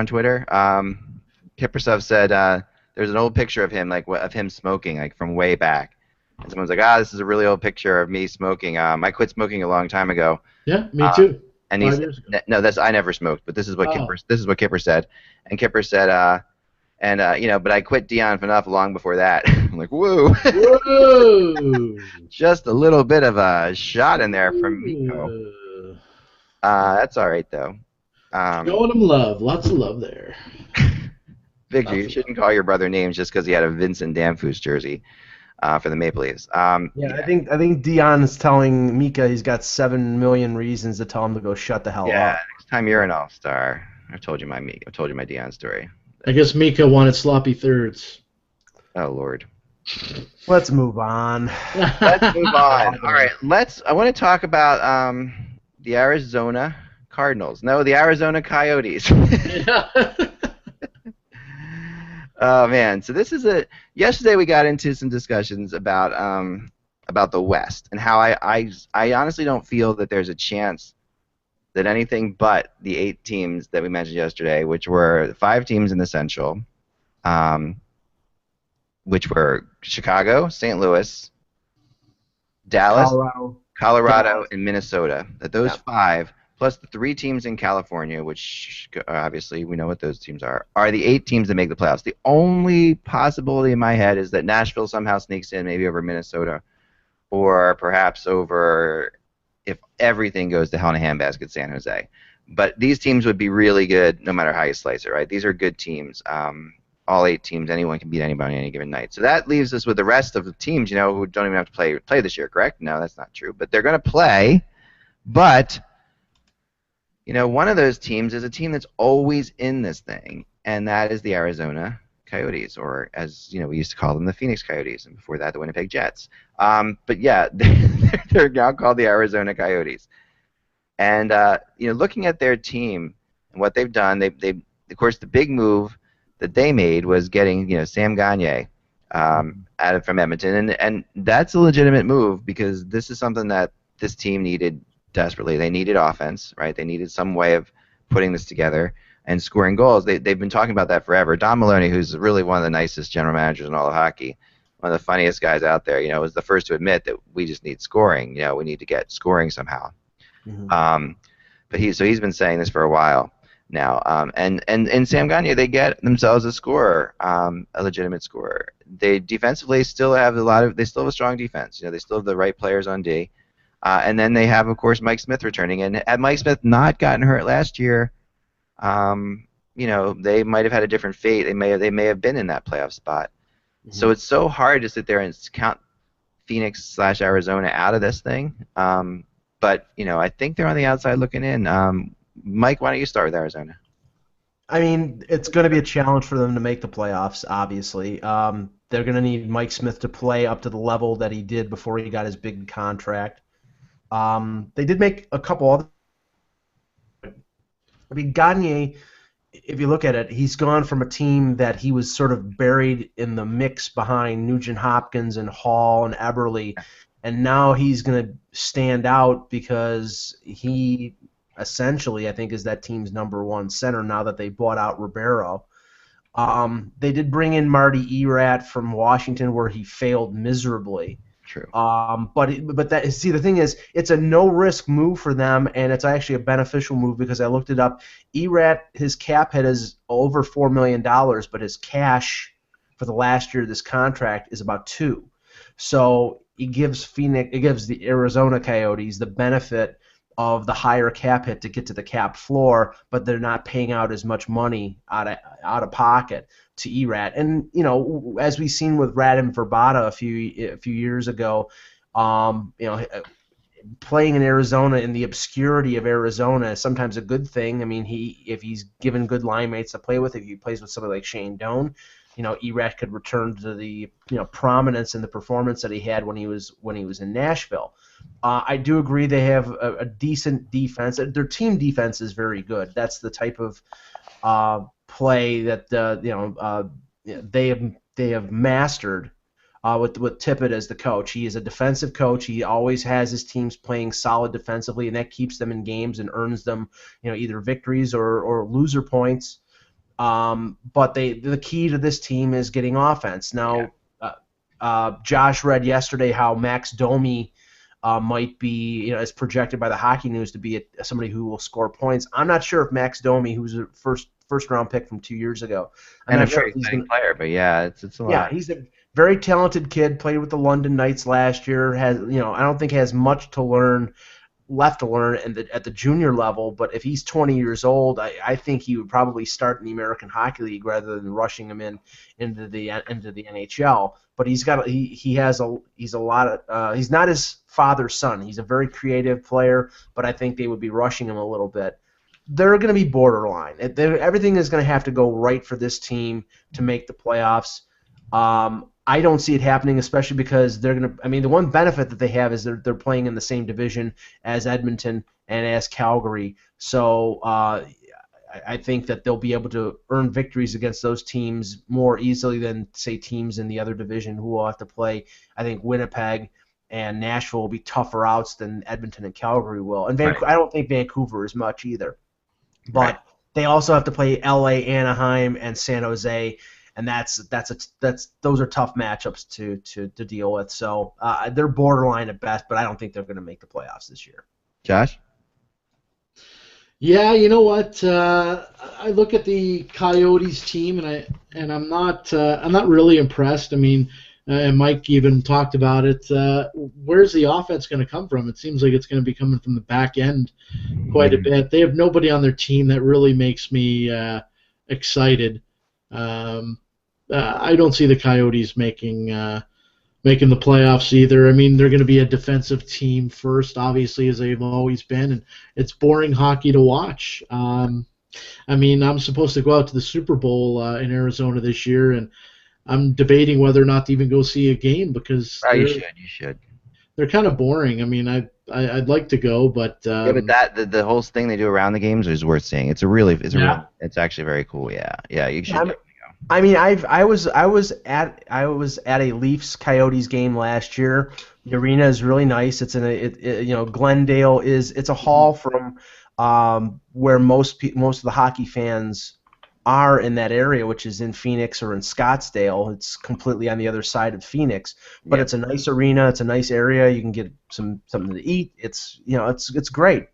Kiprasov said there's an old picture of him, of him smoking, like from way back. And someone's like, this is a really old picture of me smoking. I quit smoking a long time ago. Yeah, me too. And 5 years ago. no, I never smoked, but this is what Kipper said. And Kipper said, but I quit Dion Phaneuf long before that. I'm like, whoa. Whoa! Just a little bit of a shot in there from Miko. That's all right, though. Showing him love. Lots of love there. Victor, you shouldn't call your brother names just because he had a Vincent Damphousse jersey for the Maple Leafs. I think Dion is telling Mika he's got 7 million reasons to tell him to go shut the hell up. Yeah, next time you're an all-star. I've told you my Dion story. I guess Mika wanted sloppy thirds. Oh, Lord. Let's move on. Let's move on. All right, I want to talk about the Arizona Cardinals. No, the Arizona Coyotes. Oh man, so yesterday we got into some discussions about the West and how I honestly don't feel that there's a chance that anything but the 8 teams that we mentioned yesterday, which were 5 teams in the Central, which were Chicago, St. Louis, Dallas, Colorado, and Minnesota, that those 5 plus the 3 teams in California, which obviously we know what those teams are the 8 teams that make the playoffs. The only possibility in my head is that Nashville somehow sneaks in, maybe over Minnesota, or perhaps over, if everything goes to hell in a handbasket, San Jose. But these teams would be really good no matter how you slice it, right? These are good teams. All 8 teams, anyone can beat anybody on any given night. So that leaves us with the rest of the teams, who don't even have to play this year, correct? No, that's not true. But they're going to play, but one of those teams is a team that's always in this thing, and that is the Arizona Coyotes, or as we used to call them, the Phoenix Coyotes, and before that, the Winnipeg Jets. But yeah, they're now called the Arizona Coyotes. And looking at their team and what they've done, they of course the big move that they made was getting Sam Gagner from Edmonton, and that's a legitimate move because this is something that this team needed desperately. They needed offense, right? They needed some way of putting this together and scoring goals. They've been talking about that forever. Don Maloney, who's really one of the nicest general managers in all of hockey, one of the funniest guys out there, was the first to admit that we just need scoring. We need to get scoring somehow. Mhm. But he's been saying this for a while now. And Sam Gagne, they get themselves a scorer, a legitimate scorer. They defensively still have they still have a strong defense. They still have the right players on D. And then they have, of course, Mike Smith returning. And had Mike Smith not gotten hurt last year, they might have had a different fate. They may have been in that playoff spot. So it's so hard to sit there and count Phoenix/Arizona out of this thing. But I think they're on the outside looking in. Mike, why don't you start with Arizona? I mean, it's going to be a challenge for them to make the playoffs, obviously. They're going to need Mike Smith to play up to the level that he did before he got his big contract. They did make a couple other. I mean, Gagne, if you look at it, he's gone from a team that he was sort of buried in the mix behind Nugent Hopkins and Hall and Eberle, and now he's going to stand out because he essentially, I think, is that team's number one center now that they bought out Ribeiro. They did bring in Marty Erat from Washington, where he failed miserably. True. But the thing is, it's a no-risk move for them, and it's actually a beneficial move because I looked it up. Erat, his cap hit is over $4 million, but his cash for the last year of this contract is about $2 million. So it gives the Arizona Coyotes the benefit of the higher cap hit to get to the cap floor, but they're not paying out as much money out of pocket to Erat. And as we've seen with Radim Verbata a few years ago, playing in Arizona in the obscurity of Arizona is sometimes a good thing. I mean, if he's given good line mates to play with, if he plays with somebody like Shane Doan, Erat could return to the prominence and the performance that he had when he was in Nashville. I do agree they have a decent defense. Their team defense is very good. That's the type of play that they have mastered with Tippett as the coach. He is a defensive coach. He always has his teams playing solid defensively, and that keeps them in games and earns them either victories or loser points. But the key to this team is getting offense. Now, Josh read yesterday how Max Domi might be, as projected by the Hockey News, to be somebody who will score points. I'm not sure if Max Domi, who's a first round pick from 2 years ago, I'm not sure he's a player, but it's a lot. Yeah, he's a very talented kid. Played with the London Knights last year. I don't think has much left to learn at the junior level, but if he's 20 years old, I think he would probably start in the American Hockey League rather than rushing him into the NHL. But he's not his father's son. He's a very creative player, but I think they would be rushing him a little bit. They're going to be borderline. Everything is going to have to go right for this team to make the playoffs. I don't see it happening, especially because they're going to. I mean, the one benefit that they have is they're playing in the same division as Edmonton and as Calgary. So I think that they'll be able to earn victories against those teams more easily than, say, teams in the other division who will have to play. I think Winnipeg and Nashville will be tougher outs than Edmonton and Calgary will. And I don't think Vancouver is much either. But they also have to play LA, Anaheim, and San Jose. And those are tough matchups to deal with. So they're borderline at best, but I don't think they're going to make the playoffs this year. Josh? Yeah, you know what? I look at the Coyotes team, and I'm not really impressed. I mean, and Mike even talked about it. Where's the offense going to come from? It seems like it's going to be coming from the back end quite a bit. They have nobody on their team that really makes me excited. I don't see the Coyotes making the playoffs either. I mean, they're going to be a defensive team first, obviously, as they've always been, and it's boring hockey to watch. I mean, I'm supposed to go out to the Super Bowl in Arizona this year, and I'm debating whether or not to even go see a game because you should. They're kind of boring. I mean, I'd like to go, but but the whole thing they do around the games is worth seeing. It's actually very cool. Yeah, you should. I mean, I was at a Leafs Coyotes game last year. The arena is really nice. It's Glendale it's a hall from where most of the hockey fans are in that area, which is in Phoenix or in Scottsdale. It's completely on the other side of Phoenix, but Yep. it's a nice arena. It's a nice area. You can get something to eat. It's it's great.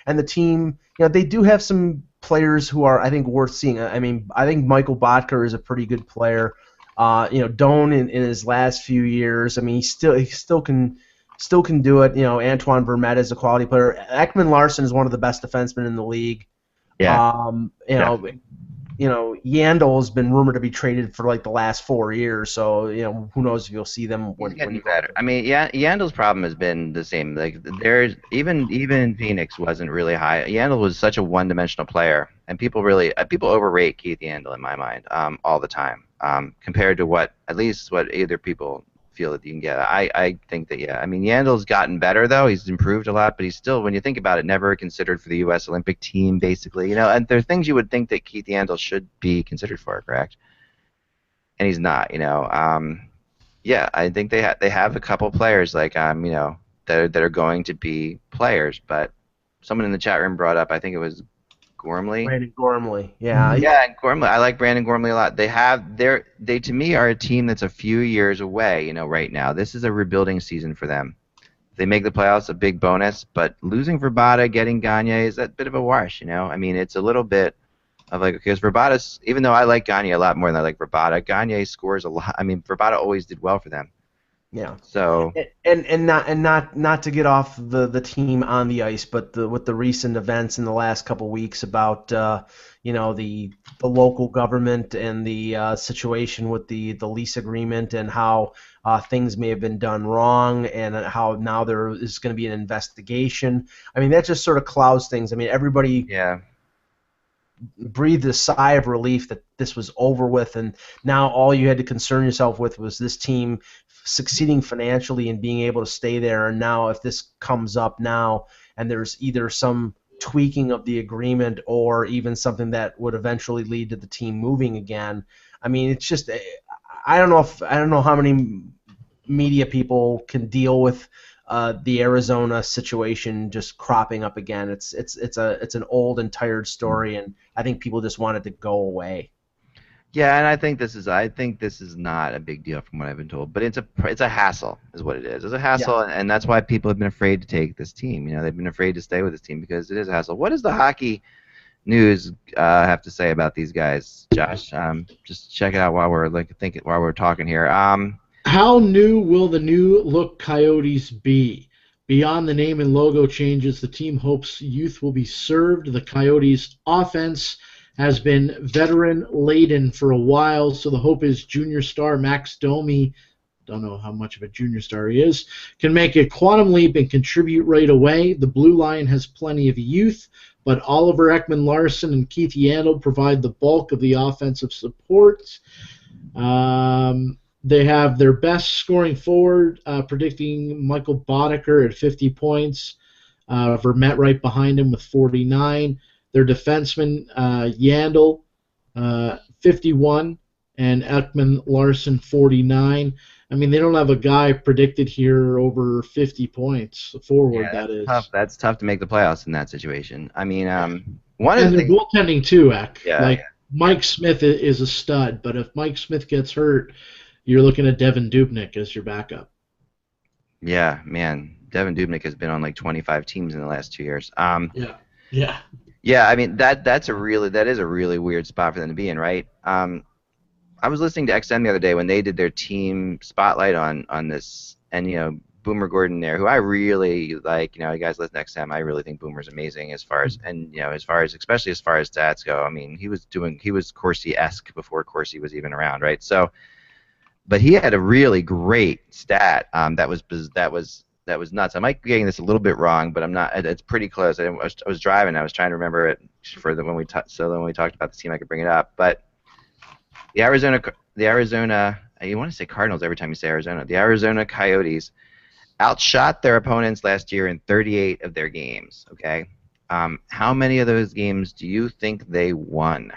And the team, they do have some players who are, I think, worth seeing. I mean, I think Michael Botker is a pretty good player. Doan in his last few years, I mean, he still can do it. Antoine Vermette is a quality player. Ekman Larson is one of the best defensemen in the league. Yeah. Definitely. Yandel has been rumored to be traded for like the last 4 years, so who knows if you'll see them He's when getting you go. better. I mean, Yandel's problem has been the same. Like there's even Phoenix wasn't really high. Yandel was such a one-dimensional player, and people overrate Keith Yandel in my mind all the time compared to what either people feel that you can get. I think that I mean Yandel's gotten better though. He's improved a lot, but he's still, when you think about it, never considered for the U.S. Olympic team basically. And there are things you would think that Keith Yandel should be considered for, correct? And he's not. Yeah, I think they have a couple players like that are going to be players, but someone in the chat room brought up, I think it was Gormley. Brandon Gormley, yeah. Yeah, and Gormley. I like Brandon Gormley a lot. They to me are a team that's a few years away. Right now this is a rebuilding season for them. If they make the playoffs, a big bonus, but losing Verbata, getting Gagne is a bit of a wash. I mean, it's a little bit of like, because Verbata's, even though I like Gagne a lot more than I like Verbata, Gagne scores a lot. I mean, Verbata always did well for them. Yeah. So and not to get off the team on the ice, but with the recent events in the last couple weeks about the local government and the situation with the lease agreement and how things may have been done wrong and how now there is going to be an investigation. I mean, that just sort of clouds things. I mean, everybody breathed a sigh of relief that this was over with, and now all you had to concern yourself with was this team succeeding financially and being able to stay there. And now if this comes up now and there's either some tweaking of the agreement or even something that would eventually lead to the team moving again, I mean, it's just, I don't know how many media people can deal with the Arizona situation just cropping up again. It's an old and tired story, and I think people just want it to go away. Yeah, and I think this is not a big deal from what I've been told, but it's a hassle, is what it is. It's a hassle, and that's why people have been afraid to take this team. They've been afraid to stay with this team because it is a hassle. What does the hockey news have to say about these guys, Josh? Just check it out while we're talking here. How new will the new look Coyotes be? Beyond the name and logo changes, the team hopes youth will be served. The Coyotes' offense has been veteran-laden for a while, so the hope is junior star Max Domi, don't know how much of a junior star he is, can make a quantum leap and contribute right away. The Blue Line has plenty of youth, but Oliver Ekman-Larsson and Keith Yandel provide the bulk of the offensive support. They have their best scoring forward, predicting Michael Boddicker at 50 points. Vermette right behind him with 49. Their defenseman, Yandel, 51, and Ekman-Larsson, 49. I mean, they don't have a guy predicted here over 50 points, forward, that is. Tough. That's tough to make the playoffs in that situation. I mean, one of the things, goaltending too, Ek. Yeah, Mike Smith is a stud, but if Mike Smith gets hurt, you're looking at Devin Dubnyk as your backup. Yeah, man. Devin Dubnyk has been on like 25 teams in the last 2 years. Yeah, I mean that is a really weird spot for them to be in, right? I was listening to XM the other day when they did their team spotlight on this, and Boomer Gordon there, who I really like. You guys listen to XM. I really think Boomer's amazing especially as far as stats go. I mean, he was Corsi-esque before Corsi was even around, right? So, but he had a really great stat that was nuts. I might be getting this a little bit wrong, but I'm not. It's pretty close. I was driving. I was trying to remember it when we talked about the team, I could bring it up. But the Arizona. You want to say Cardinals every time you say Arizona. The Arizona Coyotes outshot their opponents last year in 38 of their games. Okay, how many of those games do you think they won?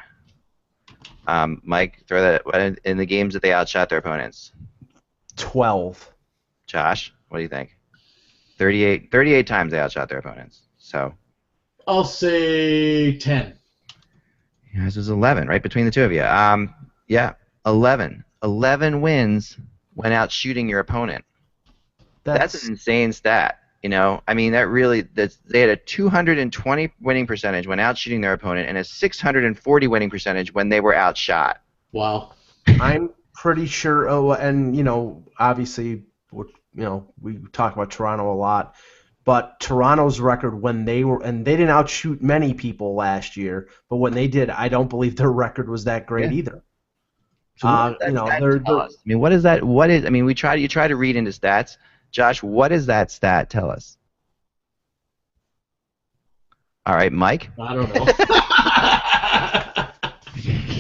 Mike, throw that in the games that they outshot their opponents. 12. Josh, what do you think? 38 times they outshot their opponents. So I'll say 10. This was 11, right between the two of you. Yeah, 11. 11 wins when out shooting your opponent. That's an That's insane stat. I mean, they had a 220 winning percentage when out shooting their opponent and a 640 winning percentage when they were outshot. Wow. I'm pretty sure. Oh, and obviously, we talk about Toronto a lot, but Toronto's record when they were, and they didn't outshoot many people last year, but when they did, I don't believe their record was that great Yeah. either. So what does that stat tell us? I mean, what is that? I mean, you try to read into stats. Josh, what does that stat tell us? All right, Mike. I don't know.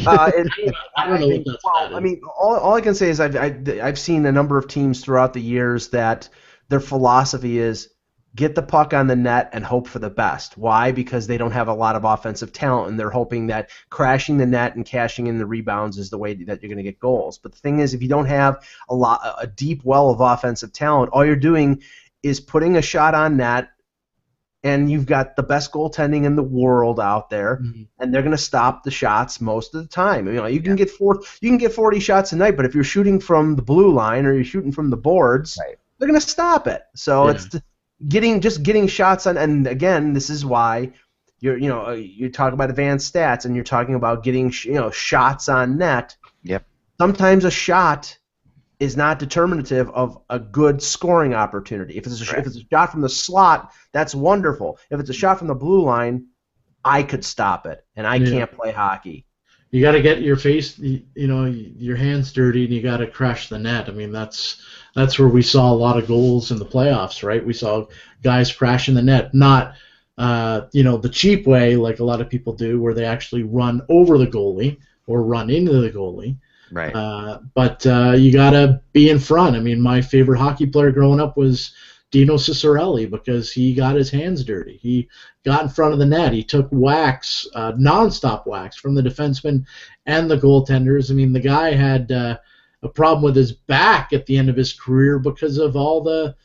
I don't know what that's well, I mean, all I can say is I've seen a number of teams throughout the years that their philosophy is get the puck on the net and hope for the best. Why? Because they don't have a lot of offensive talent, and they're hoping that crashing the net and cashing in the rebounds is the way that you're going to get goals. But the thing is, if you don't have a deep well of offensive talent, all you're doing is putting a shot on net, and you've got the best goaltending in the world out there, and they're going to stop the shots most of the time. You can get 40 shots a night, but if you're shooting from the blue line or you're shooting from the boards, right, they're going to stop it. So it's getting shots on, and again, this is why you talk about advanced stats, and you're talking about getting shots on net. Yep. Sometimes a shot is not determinative of a good scoring opportunity. If it's a shot from the slot, that's wonderful. If it's a shot from the blue line, I could stop it, and I can't play hockey. You got to get your your hands dirty, and you got to crash the net. I mean, that's where we saw a lot of goals in the playoffs, right? We saw guys crashing the net, not the cheap way like a lot of people do, where they actually run over the goalie or run into the goalie. Right. But you got to be in front. I mean, my favorite hockey player growing up was Dino Ciccarelli because he got his hands dirty. He got in front of the net. He took whacks, nonstop whacks from the defensemen and the goaltenders. I mean, the guy had a problem with his back at the end of his career because of all the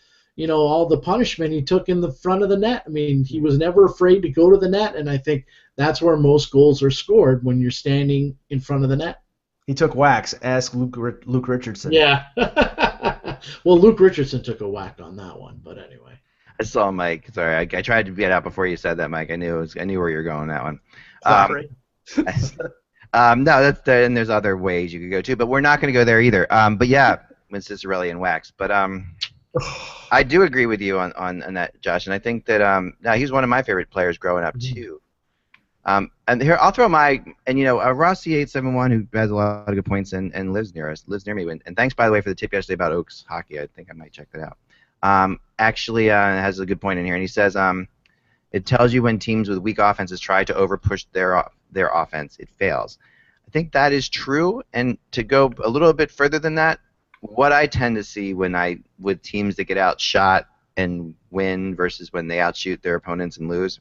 punishment he took in the front of the net. I mean, he was never afraid to go to the net, and I think that's where most goals are scored, when you're standing in front of the net. He took whacks. Ask Luke Richardson. Yeah. Well, Luke Richardson took a whack on that one, but anyway. I saw Mike. Sorry, I tried to get out before you said that, Mike. I knew where you were going on that one. Sorry. No, and there's other ways you could go too, but we're not going to go there either. But yeah, with Ciccarelli and Wax. But I do agree with you on that, Josh, and I think that he's one of my favorite players growing up too. And here I'll throw Rossi871, who has a lot of good points and lives near me. And thanks, by the way, for the tip yesterday about Oaks hockey. I think I might check that out. Actually has a good point in here, and he says it tells you when teams with weak offenses try to overpush their offense, it fails. I think that is true, and to go a little bit further than that, what I tend to see with teams that get outshot and win versus when they outshoot their opponents and lose,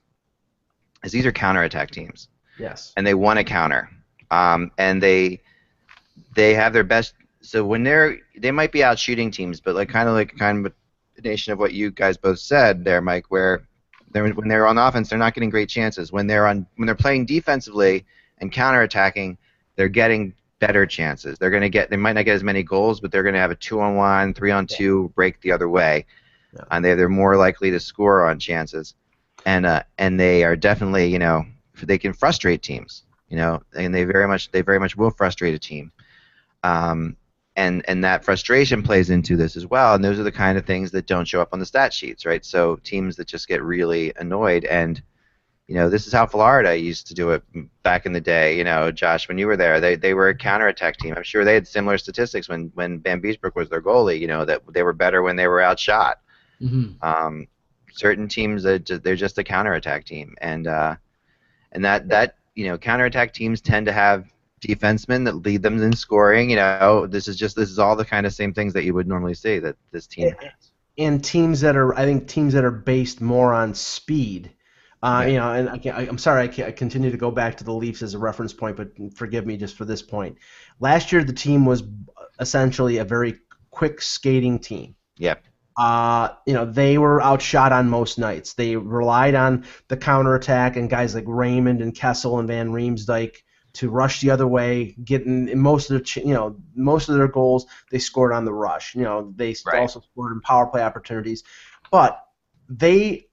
is these are counterattack teams. Yes. And they want to counter. And they have their best. So when they might be out shooting teams, but like kind of a combination of what you guys both said there, Mike, where when they're on offense, they're not getting great chances. When they're playing defensively and counterattacking, they're getting better chances. They might not get as many goals, but they're going to have a 2-on-1, 3-on-2 break the other way, and they're more likely to score on chances. And they are definitely, they can frustrate teams, and they very much will frustrate a team. And that frustration plays into this as well, and those are the kind of things that don't show up on the stat sheets, right? So teams that just get really annoyed, and this is how Florida used to do it back in the day. Josh, when you were there, they were a counterattack team. I'm sure they had similar statistics when Van Beesbrook was their goalie. that they were better when they were outshot. Mm-hmm. Certain teams they're just a counterattack team, and that counterattack teams tend to have defensemen that lead them in scoring. This is all the kind of same things that you would normally see that this team has. And teams that are based more on speed. And I'm sorry I continue to go back to the Leafs as a reference point, but forgive me just for this point. Last year the team was essentially a very quick skating team. Yep. They were outshot on most nights. They relied on the counterattack and guys like Raymond and Kessel and Van Riemsdyk to rush the other way, getting most of their goals they scored on the rush. They Right. also scored in power play opportunities, but they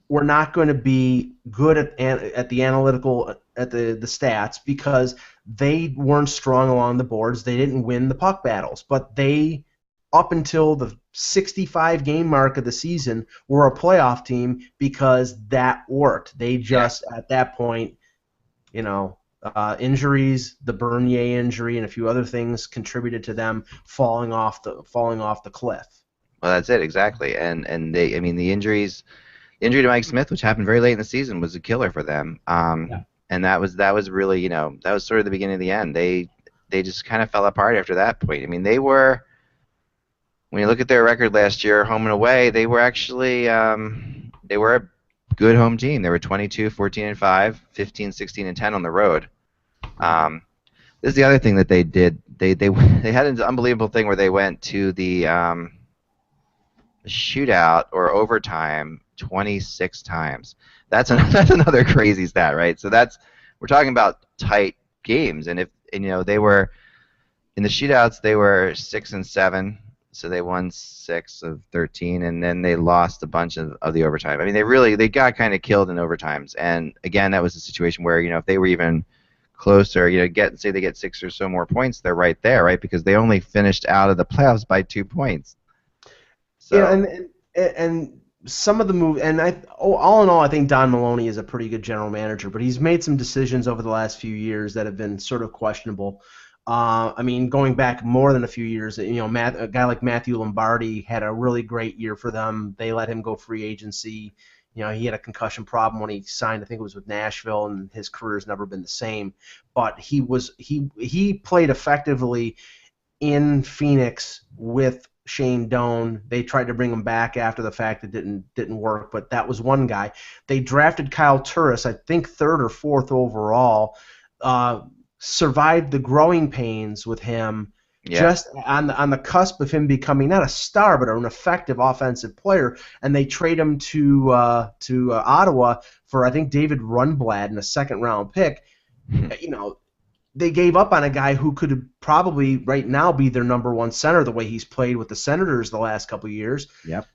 were not going to be good at the analytical at the stats because they weren't strong along the boards. They didn't win the puck battles, but they up until the 65 game mark of the season were a playoff team because that worked. They just at that point, injuries, the Bernier injury, and a few other things contributed to them falling off the cliff. Well, that's it exactly. And they, I mean, the injury to Mike Smith, which happened very late in the season, was a killer for them. And that was really, that was sort of the beginning of the end. They just kind of fell apart after that point. I mean, they were, when you look at their record last year, home and away, they were actually they were a good home team. They were 22, 14 and 5, 15, 16 and 10 on the road. This is the other thing that they did. They had an unbelievable thing where they went to the shootout or overtime 26 times. That's another crazy stat, right? So we're talking about tight games, and they were in the shootouts, they were 6 and 7, so they won 6 of 13, and then they lost a bunch of the overtime. I mean, they got kind of killed in overtimes, and again, that was a situation where if they were even closer, say they get 6 or so more points, they're right there, right? Because they only finished out of the playoffs by 2 points. So. Yeah, and some of the moves, and all in all, I think Don Maloney is a pretty good general manager, but he's made some decisions over the last few years that have been sort of questionable. I mean, going back more than a few years, a guy like Matthew Lombardi had a really great year for them. They let him go free agency. He had a concussion problem when he signed. I think it was with Nashville, and his career's never been the same. But he played effectively in Phoenix with Shane Doan. They tried to bring him back after the fact. It didn't work, but that was one guy. They drafted Kyle Turris, I think 3rd or 4th overall. Survived the growing pains with him, just on the cusp of him becoming not a star but an effective offensive player. And they trade him to Ottawa for, I think, David Rundblad in a 2nd-round pick. They gave up on a guy who could probably right now be their number 1 center the way he's played with the Senators the last couple of years. Yep.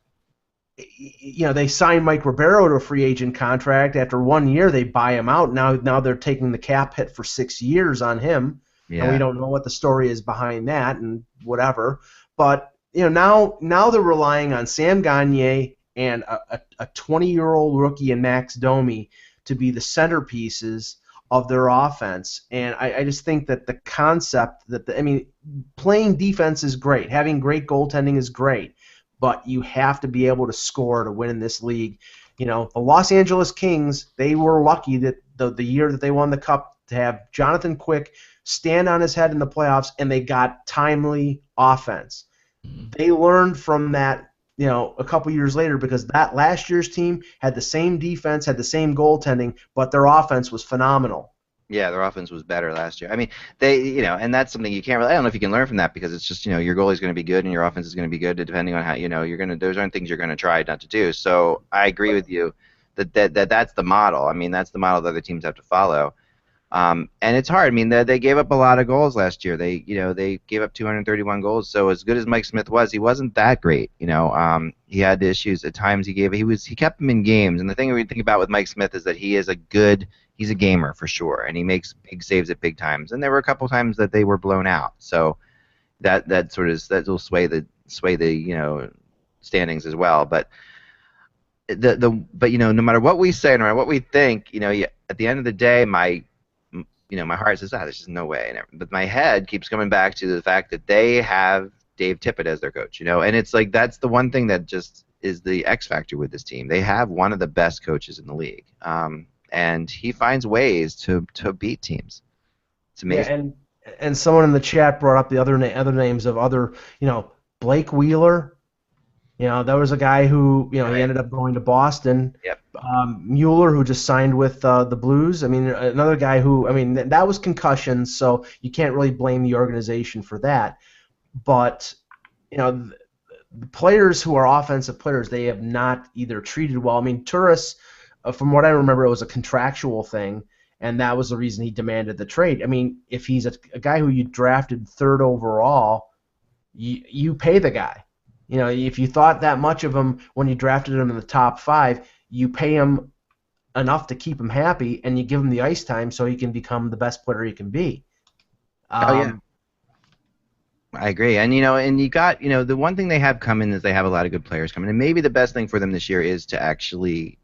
They signed Mike Ribeiro to a free agent contract. After 1 year, they buy him out. Now they're taking the cap hit for 6 years on him. Yeah. And we don't know what the story is behind that and whatever. But now they're relying on Sam Gagner and a 20-year-old rookie in Max Domi to be the centerpieces of their offense. And I just think that the concept playing defense is great. Having great goaltending is great. But you have to be able to score to win in this league. The Los Angeles Kings, they were lucky that the year that they won the Cup to have Jonathan Quick stand on his head in the playoffs, and they got timely offense. They learned from that, a couple years later, because that last year's team had the same defense, had the same goaltending, but their offense was phenomenal. Yeah, their offense was better last year. I mean, they, and that's something you can't really. I don't know if you can learn from that because it's just, your goalie's going to be good and your offense is going to be good depending on how, you're going to. Those aren't things you're going to try not to do. So I agree with you that's the model. I mean, that's the model that other teams have to follow. And it's hard. I mean, they gave up a lot of goals last year. They gave up 231 goals. So as good as Mike Smith was, he wasn't that great. He had issues at times. He kept them in games. And the thing we think about with Mike Smith is that he's a gamer for sure, and he makes big saves at big times. And there were a couple times that they were blown out. So that will sway the standings as well. But no matter what we say, no matter what we think, at the end of the day, my heart says, there's just no way. But my head keeps coming back to the fact that they have Dave Tippett as their coach, and it's like that's the one thing that just is the X factor with this team. They have one of the best coaches in the league, and he finds ways to beat teams. It's amazing. Yeah, and someone in the chat brought up the other names of other, Blake Wheeler. There was a guy who, he ended up going to Boston. Yep. Mueller, who just signed with the Blues. I mean, another guy who, that was concussions, so you can't really blame the organization for that. But, the players who are offensive players, they have not either treated well. I mean, Turris, from what I remember, it was a contractual thing, and that was the reason he demanded the trade. I mean, if he's a guy who you drafted third overall, you pay the guy. You know, if you thought that much of him when you drafted him in the top 5, you pay him enough to keep him happy, and you give him the ice time so he can become the best player he can be. Oh yeah, I agree. And and you got the one thing they have coming is they have a lot of good players coming, and maybe the best thing for them this year is to actually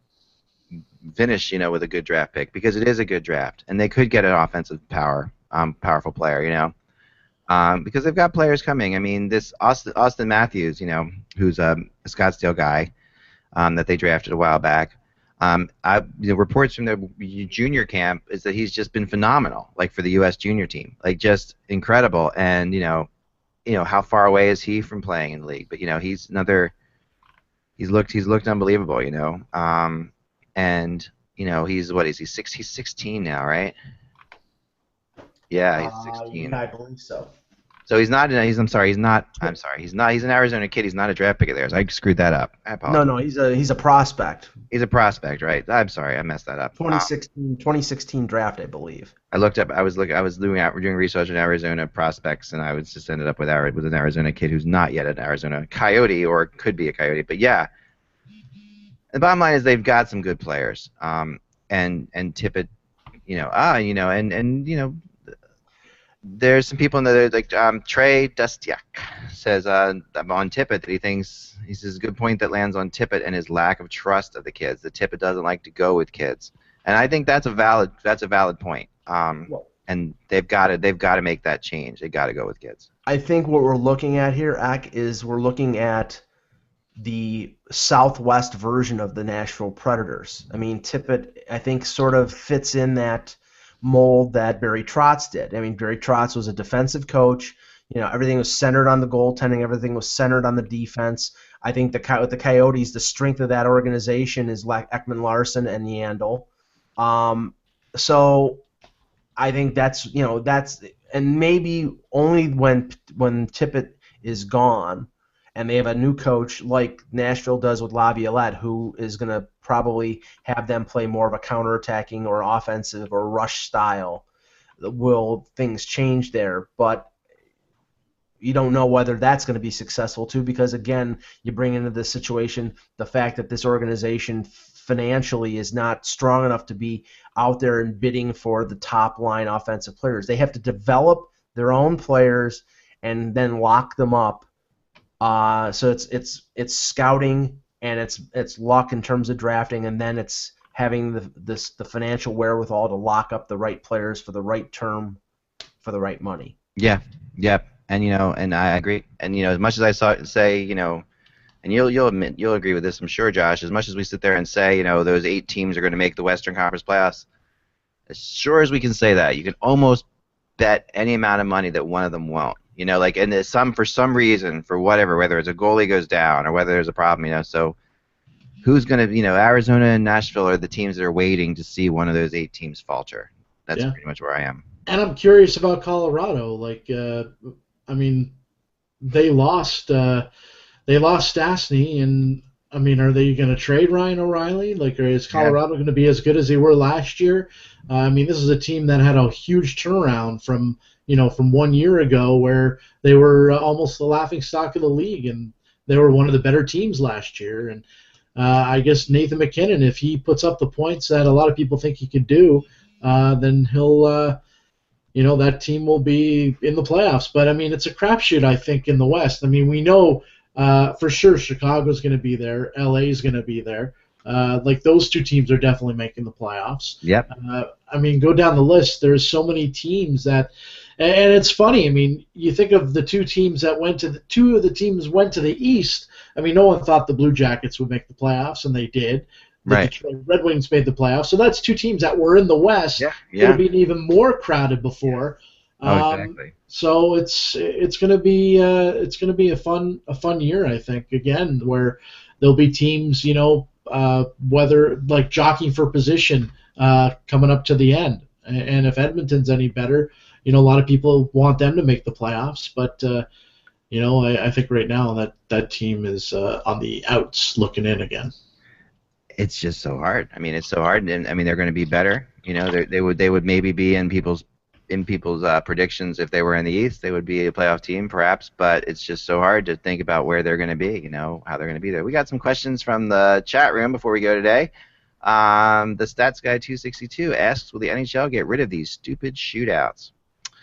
finish with a good draft pick, because it is a good draft, and they could get an offensive powerful player, because they've got players coming. I mean, this Austin Matthews, who's a Scottsdale guy that they drafted a while back. Reports from the junior camp is that he's just been phenomenal, like for the U.S. junior team, like just incredible. And how far away is he from playing in the league? But he's looked unbelievable, and he's 16 now, right? Yeah, he's 16. I believe so. So he's not. I'm sorry. He's not. He's not. He's an Arizona kid. He's not a draft pick of theirs. I screwed that up. I apologize. No, he's a prospect. He's a prospect, right? I'm sorry. I messed that up. 2016 draft, I believe. I looked up. I was doing research on Arizona prospects, and I was just ended up with an Arizona kid who's not yet an Arizona Coyote, or could be a Coyote. But yeah, the bottom line is they've got some good players. And Tippett, there's some people in there like Trey Dustiak says on Tippett that he says a good point that lands on Tippett and his lack of trust of the kids. That Tippett doesn't like to go with kids, and I think that's a valid point. And they've got to make that change. They got to go with kids. I think what we're looking at here, Ak, is we're looking at the Southwest version of the Nashville Predators. I mean, Tippett, I think, sort of fits in that mold that Barry Trotz did. I mean, Barry Trotz was a defensive coach. Everything was centered on the goaltending. Everything was centered on the defense. I think with the Coyotes, the strength of that organization is like Ekman Larson and Yandel. So I think that's and maybe only when Tippett is gone and they have a new coach like Nashville does with Laviolette, who is going to probably have them play more of a counterattacking or offensive or rush style, will things change there. But you don't know whether that's going to be successful too, because again, you bring into this situation the fact that this organization financially is not strong enough to be out there and bidding for the top line offensive players. They have to develop their own players and then lock them up. So it's scouting and it's luck in terms of drafting, and then it's having the financial wherewithal to lock up the right players for the right term, for the right money. Yeah, and and I agree. And as much as I say, and you'll agree with this, I'm sure, Josh. As much as we sit there and say, those 8 teams are going to make the Western Conference playoffs, as sure as we can say that, you can almost bet any amount of money that one of them won't. And there's for some reason, for whatever, whether it's a goalie goes down or whether there's a problem, so who's going to, Arizona and Nashville are the teams that are waiting to see one of those 8 teams falter. That's pretty much where I am. And I'm curious about Colorado. They lost Stastny, and are they going to trade Ryan O'Reilly? Is Colorado going to be as good as they were last year? This is a team that had a huge turnaround from 1 year ago, where they were almost the laughingstock of the league, and they were one of the better teams last year. And I guess Nathan McKinnon, if he puts up the points that a lot of people think he could do, then he'll, that team will be in the playoffs. But it's a crapshoot, I think, in the West. We know for sure Chicago's going to be there, LA's going to be there. Those 2 teams are definitely making the playoffs. Yep. Go down the list. There's so many teams that, and it's funny. You think of the 2 teams that went to 2 of the teams went to the East. No one thought the Blue Jackets would make the playoffs, and they did. The Detroit Red Wings made the playoffs. So that's 2 teams that were in the West. Yeah. It would have been even more crowded before. Exactly. So it's going to be a fun year, I think, again, where there'll be teams, whether jockeying for position coming up to the end. And if Edmonton's any better, a lot of people want them to make the playoffs, but I think right now that team is on the outs looking in again. It's just so hard. I mean, it's so hard, and I mean, they're going to be better. You know, they would maybe be in people's predictions if they were in the East. They would be a playoff team, perhaps, but it's just so hard to think about where they're going to be. You know, how they're going to be there. We got some questions from the chat room before we go today. The Stats Guy 262 asks, "Will the NHL get rid of these stupid shootouts?"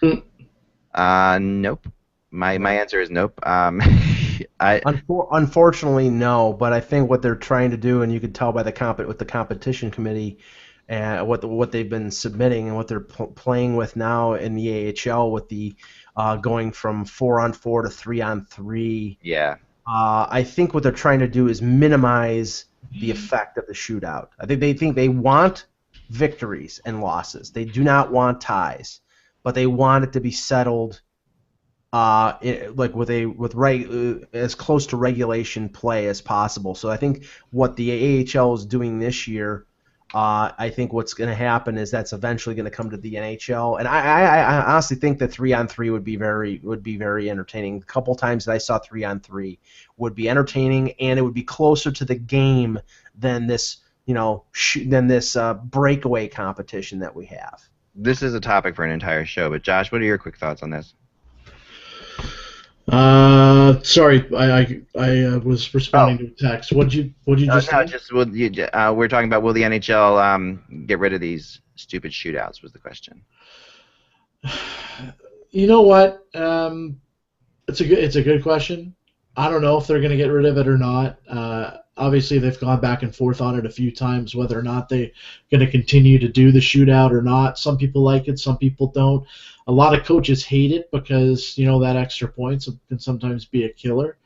Nope. My answer is nope. Unfortunately, no. But I think what they're trying to do, and you can tell by with the competition committee, and what they've been submitting and what they're playing with now in the AHL with the going from 4-on-4 to 3-on-3. Yeah. I think what they're trying to do is minimize the effect of the shootout. I think they want victories and losses. They do not want ties, but they want it to be settled like as close to regulation play as possible. So I think what the AHL is doing this year, I think what's going to happen is that's eventually going to come to the NHL, and I honestly think that 3-on-3 would be very entertaining. A couple times that I saw 3-on-3 would be entertaining, and it would be closer to the game than this breakaway competition that we have. This is a topic for an entire show, but Josh, what are your quick thoughts on this? Sorry, I was responding to a text. What'd you just say? Just we're talking about will the NHL get rid of these stupid shootouts was the question. You know what? It's a good question. I don't know if they're going to get rid of it or not. Obviously, they've gone back and forth on it a few times, whether or not they're going to continue to do the shootout or not. Some people like it, some people don't. A lot of coaches hate it because, that extra points can sometimes be a killer.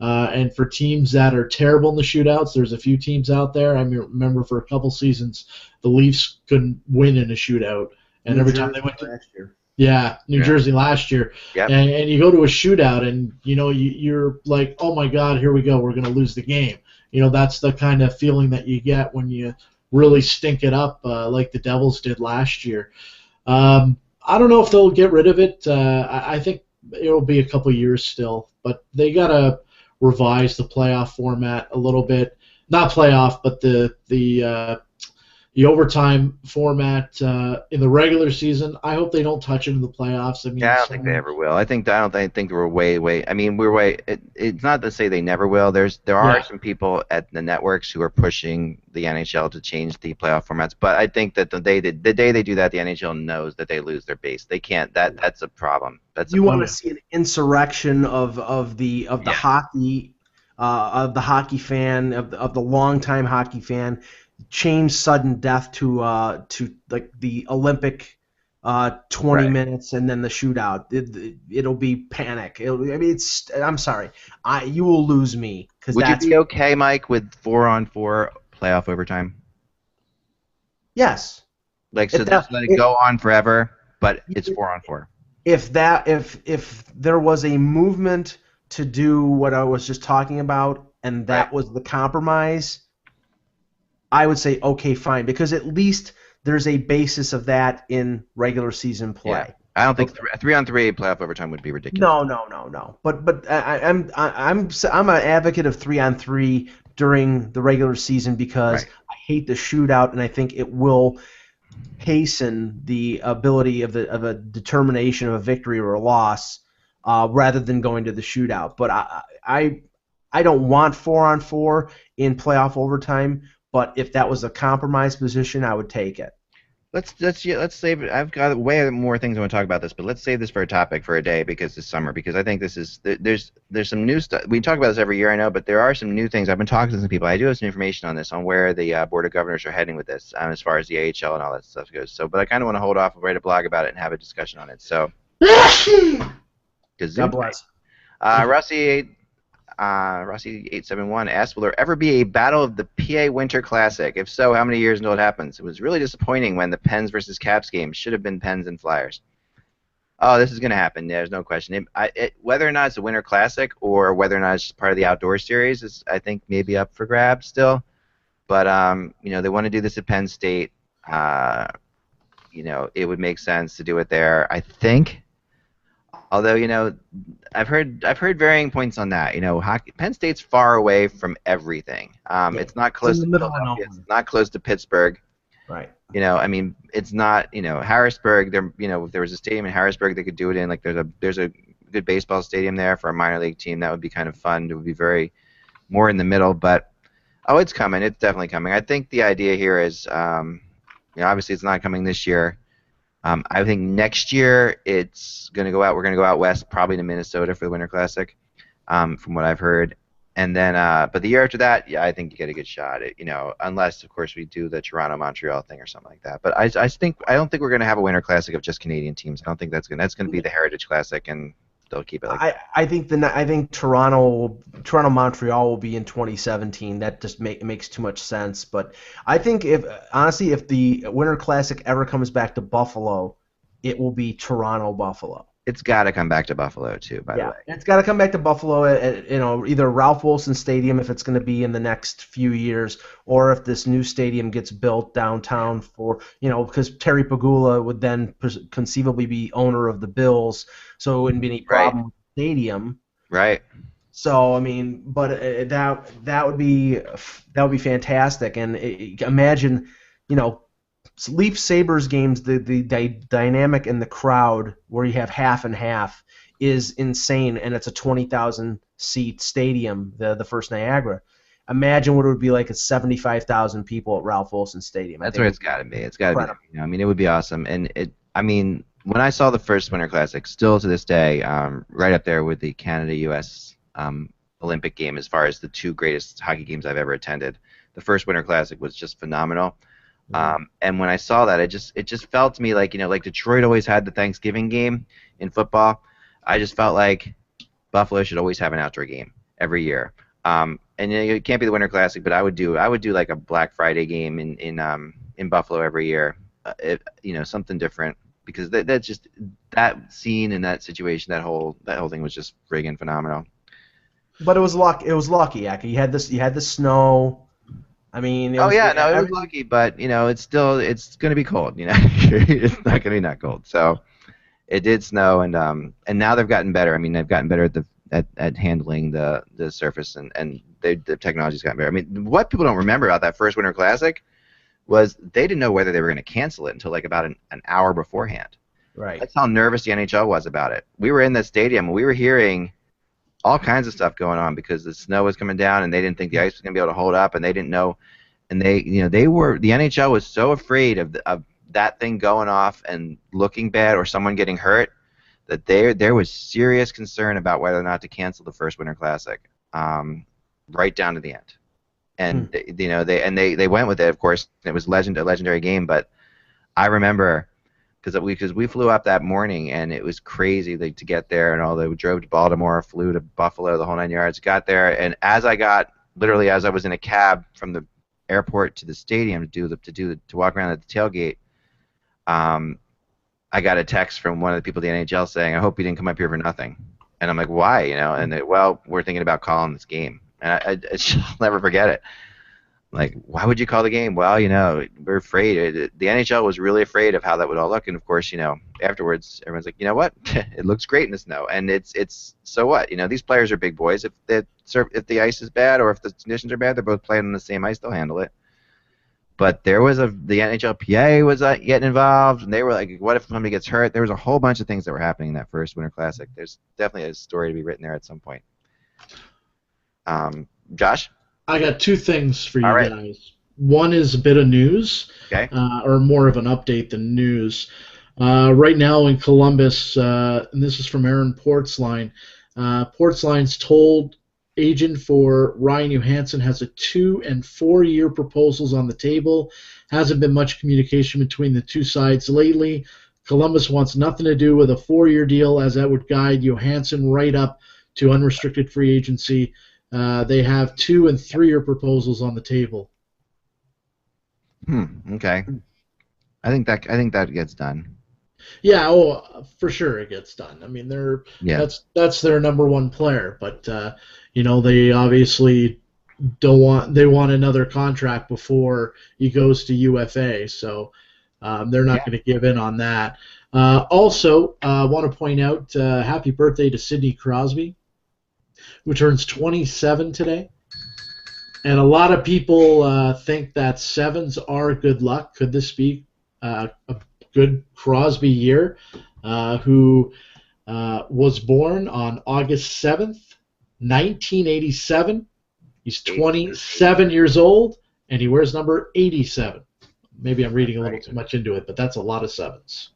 And for teams that are terrible in the shootouts, there's a few teams out there. I remember for a couple seasons, the Leafs couldn't win in a shootout. And every time they went to last year. Yeah, New Jersey last year. Yep. And you go to a shootout and, you're like, oh, my God, here we go. We're going to lose the game. That's the kind of feeling that you get when you really stink it up like the Devils did last year. I don't know if they'll get rid of it. I think it'll be a couple years still. But they got to revise the playoff format a little bit. Not playoff, but the overtime format in the regular season. I hope they don't touch it in the playoffs. I mean, I don't think they ever will. I think we're way. I mean, we're way. It's not to say they never will. There are some people at the networks who are pushing the NHL to change the playoff formats. But I think that the day they do that, the NHL knows that they lose their base. They can't. That's a problem. You want to see an insurrection of the hockey of the hockey fan of the longtime hockey fan. Change sudden death to like the Olympic 20 minutes and then the shootout. It'll be panic. I'm sorry. You will lose me. Would you be okay, Mike, with 4-on-4 playoff overtime? Yes. Like so, just let it go on forever, but it's 4-on-4. If there was a movement to do what I was just talking about, and that was the compromise, I would say, okay, fine, because at least there's a basis of that in regular season play. Yeah. I don't think 3-on-3 playoff overtime would be ridiculous. No. But I'm an advocate of 3-on-3 during the regular season because I hate the shootout, and I think it will hasten the ability of a determination of a victory or a loss rather than going to the shootout. But I don't want 4-on-4 in playoff overtime. But if that was a compromise position, I would take it. Let's save it. I've got way more things I want to talk about this, but let's save this for a topic for a day because it's summer. Because I think this is there's some new stuff. We talk about this every year, I know, but there are some new things. I've been talking to some people. I do have some information on this, on where the Board of Governors are heading with this, as far as the AHL and all that stuff goes. So, but I kind of want to hold off and write a blog about it and have a discussion on it. So, God bless. Rossi871 asked, will there ever be a battle of the PA Winter Classic? If so, how many years until it happens? It was really disappointing when the Pens versus Caps game should have been Pens and Flyers. Oh, this is going to happen. There's no question. Whether or not it's a Winter Classic or whether or not it's part of the outdoor series is, I think, maybe up for grabs still. But, they want to do this at Penn State. It would make sense to do it there. I think Although, I've heard varying points on that. Penn State's far away from everything. Yeah, It's not it's in close the to middle of Philadelphia. It's nowhere. not close to Pittsburgh. Right. I mean, it's not, Harrisburg. If there was a stadium in Harrisburg, they could do it in. Like, there's a good baseball stadium there for a minor league team. That would be kind of fun. It would be very more in the middle, but oh, it's coming. It's definitely coming. I think the idea here is, obviously it's not coming this year. I think next year it's going to go out. We're going to go out west, probably to Minnesota for the Winter Classic, from what I've heard. And then, but the year after that, yeah, I think you get a good shot. Unless of course we do the Toronto Montreal thing or something like that. But I don't think we're going to have a Winter Classic of just Canadian teams. I don't think that's going to be the Heritage Classic, and they'll keep it like that. I think Toronto Montreal will be in 2017. That just makes too much sense. But I think if the Winter Classic ever comes back to Buffalo, it will be Toronto Buffalo. It's got to come back to Buffalo too, by the Yeah, way. it's got to come back to Buffalo at either Ralph Wilson Stadium if it's going to be in the next few years, or if this new stadium gets built downtown because Terry Pagula would then conceivably be owner of the Bills, so it wouldn't be any Right, problem with the stadium. right. So I mean, but that would be fantastic, and imagine, Leaf Sabres games, the dynamic in the crowd where you have half and half is insane, and it's a 20,000 seat stadium, the first Niagara. Imagine what it would be like at 75,000 people at Ralph Wilson Stadium. I That's think where it it's would got to be be. It's got to be. incredible. I mean, it would be awesome. And I mean, when I saw the first Winter Classic, still to this day, right up there with the Canada-U.S. Olympic game as far as the two greatest hockey games I've ever attended. The first Winter Classic was just phenomenal. And when I saw that, it just felt to me like like Detroit always had the Thanksgiving game in football. I just felt like Buffalo should always have an outdoor game every year. And it can't be the Winter Classic, but I would do like a Black Friday game in Buffalo every year. Something different, because that's just that scene and that situation, that whole thing was just friggin' phenomenal. But it was luck. It was lucky, Aka. You had this. You had the snow. I mean, it Oh was yeah, no, it was everything. lucky, but it's gonna be cold. It's not gonna be not cold. So it did snow, and now they've gotten better. I mean, they've gotten better at handling the surface, and the technology's gotten better. I mean, what people don't remember about that first Winter Classic was they didn't know whether they were going to cancel it until like about an hour beforehand. Right. That's how nervous the NHL was about it. We were in the stadium, and we were hearing all kinds of stuff going on because the snow was coming down, and they didn't think the ice was going to be able to hold up, and they didn't know, and the NHL was so afraid of that thing going off and looking bad or someone getting hurt that there was serious concern about whether or not to cancel the first Winter Classic, right down to the end. Hmm. And they went with it, of course. And it was a legendary game, but I remember because we flew up that morning and it was crazy to get there, and all we drove to Baltimore, flew to Buffalo, the whole 9 yards, got there, and as I was in a cab from the airport to the stadium to walk around at the tailgate, I got a text from one of the people at the NHL saying, "I hope you didn't come up here for nothing." And I'm like, "Why?" Well, we're thinking about calling this game, and I'll never forget it. Like, why would you call the game? Well, we're afraid. The NHL was really afraid of how that would all look, and of course, afterwards, everyone's like, you know what? It looks great in the snow, and it's so what? These players are big boys. If the ice is bad or if the conditions are bad, they're both playing on the same ice. They'll handle it. But the NHLPA was getting involved, and they were like, what if somebody gets hurt? There was a whole bunch of things that were happening in that first Winter Classic. There's definitely a story to be written there at some point. Josh? I got two things for All you right. guys. One is a bit of news, Okay. or more of an update than news. Right now in Columbus, and this is from Aaron Portsline. Portsline's told agent for Ryan Johansson has a 2 and 4 year proposals on the table. Hasn't been much communication between the two sides lately. Columbus wants nothing to do with a 4-year deal, as that would guide Johansson right up to unrestricted free agency. They have 2 and 3 year proposals on the table. Okay. I think that gets done. Yeah, oh, for sure it gets done. I mean, Yeah. that's their number one player, but they obviously they want another contract before he goes to UFA. So They're not going to give in on that. Also, I want to point out happy birthday to Sidney Crosby, who turns 27 today. And a lot of people think that sevens are good luck. Could this be a good Crosby year? Who was born on August 7th, 1987. He's 27 years old, and he wears number 87. Maybe I'm reading a little too much into it, but that's a lot of sevens.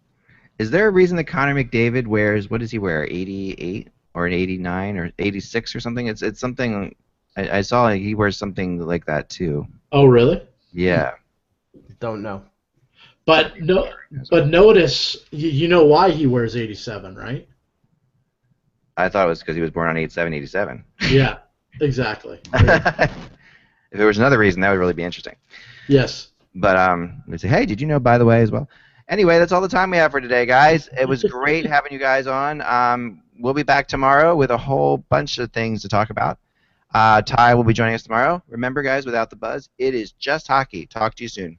Is there a reason that Connor McDavid wears, what does he wear, 88 or an 89 or 86 or something? It's something, I saw he wears something like that too. Oh, really? Yeah. Don't know. But notice, you know why he wears 87, right? I thought it was because he was born on 87. Yeah, exactly. If there was another reason, that would really be interesting. Yes. But we say, hey, did you know, by the way, as well? Anyway, that's all the time we have for today, guys. It was great having you guys on. We'll be back tomorrow with a whole bunch of things to talk about. Ty will be joining us tomorrow. Remember, guys, without the buzz, it is just hockey. Talk to you soon.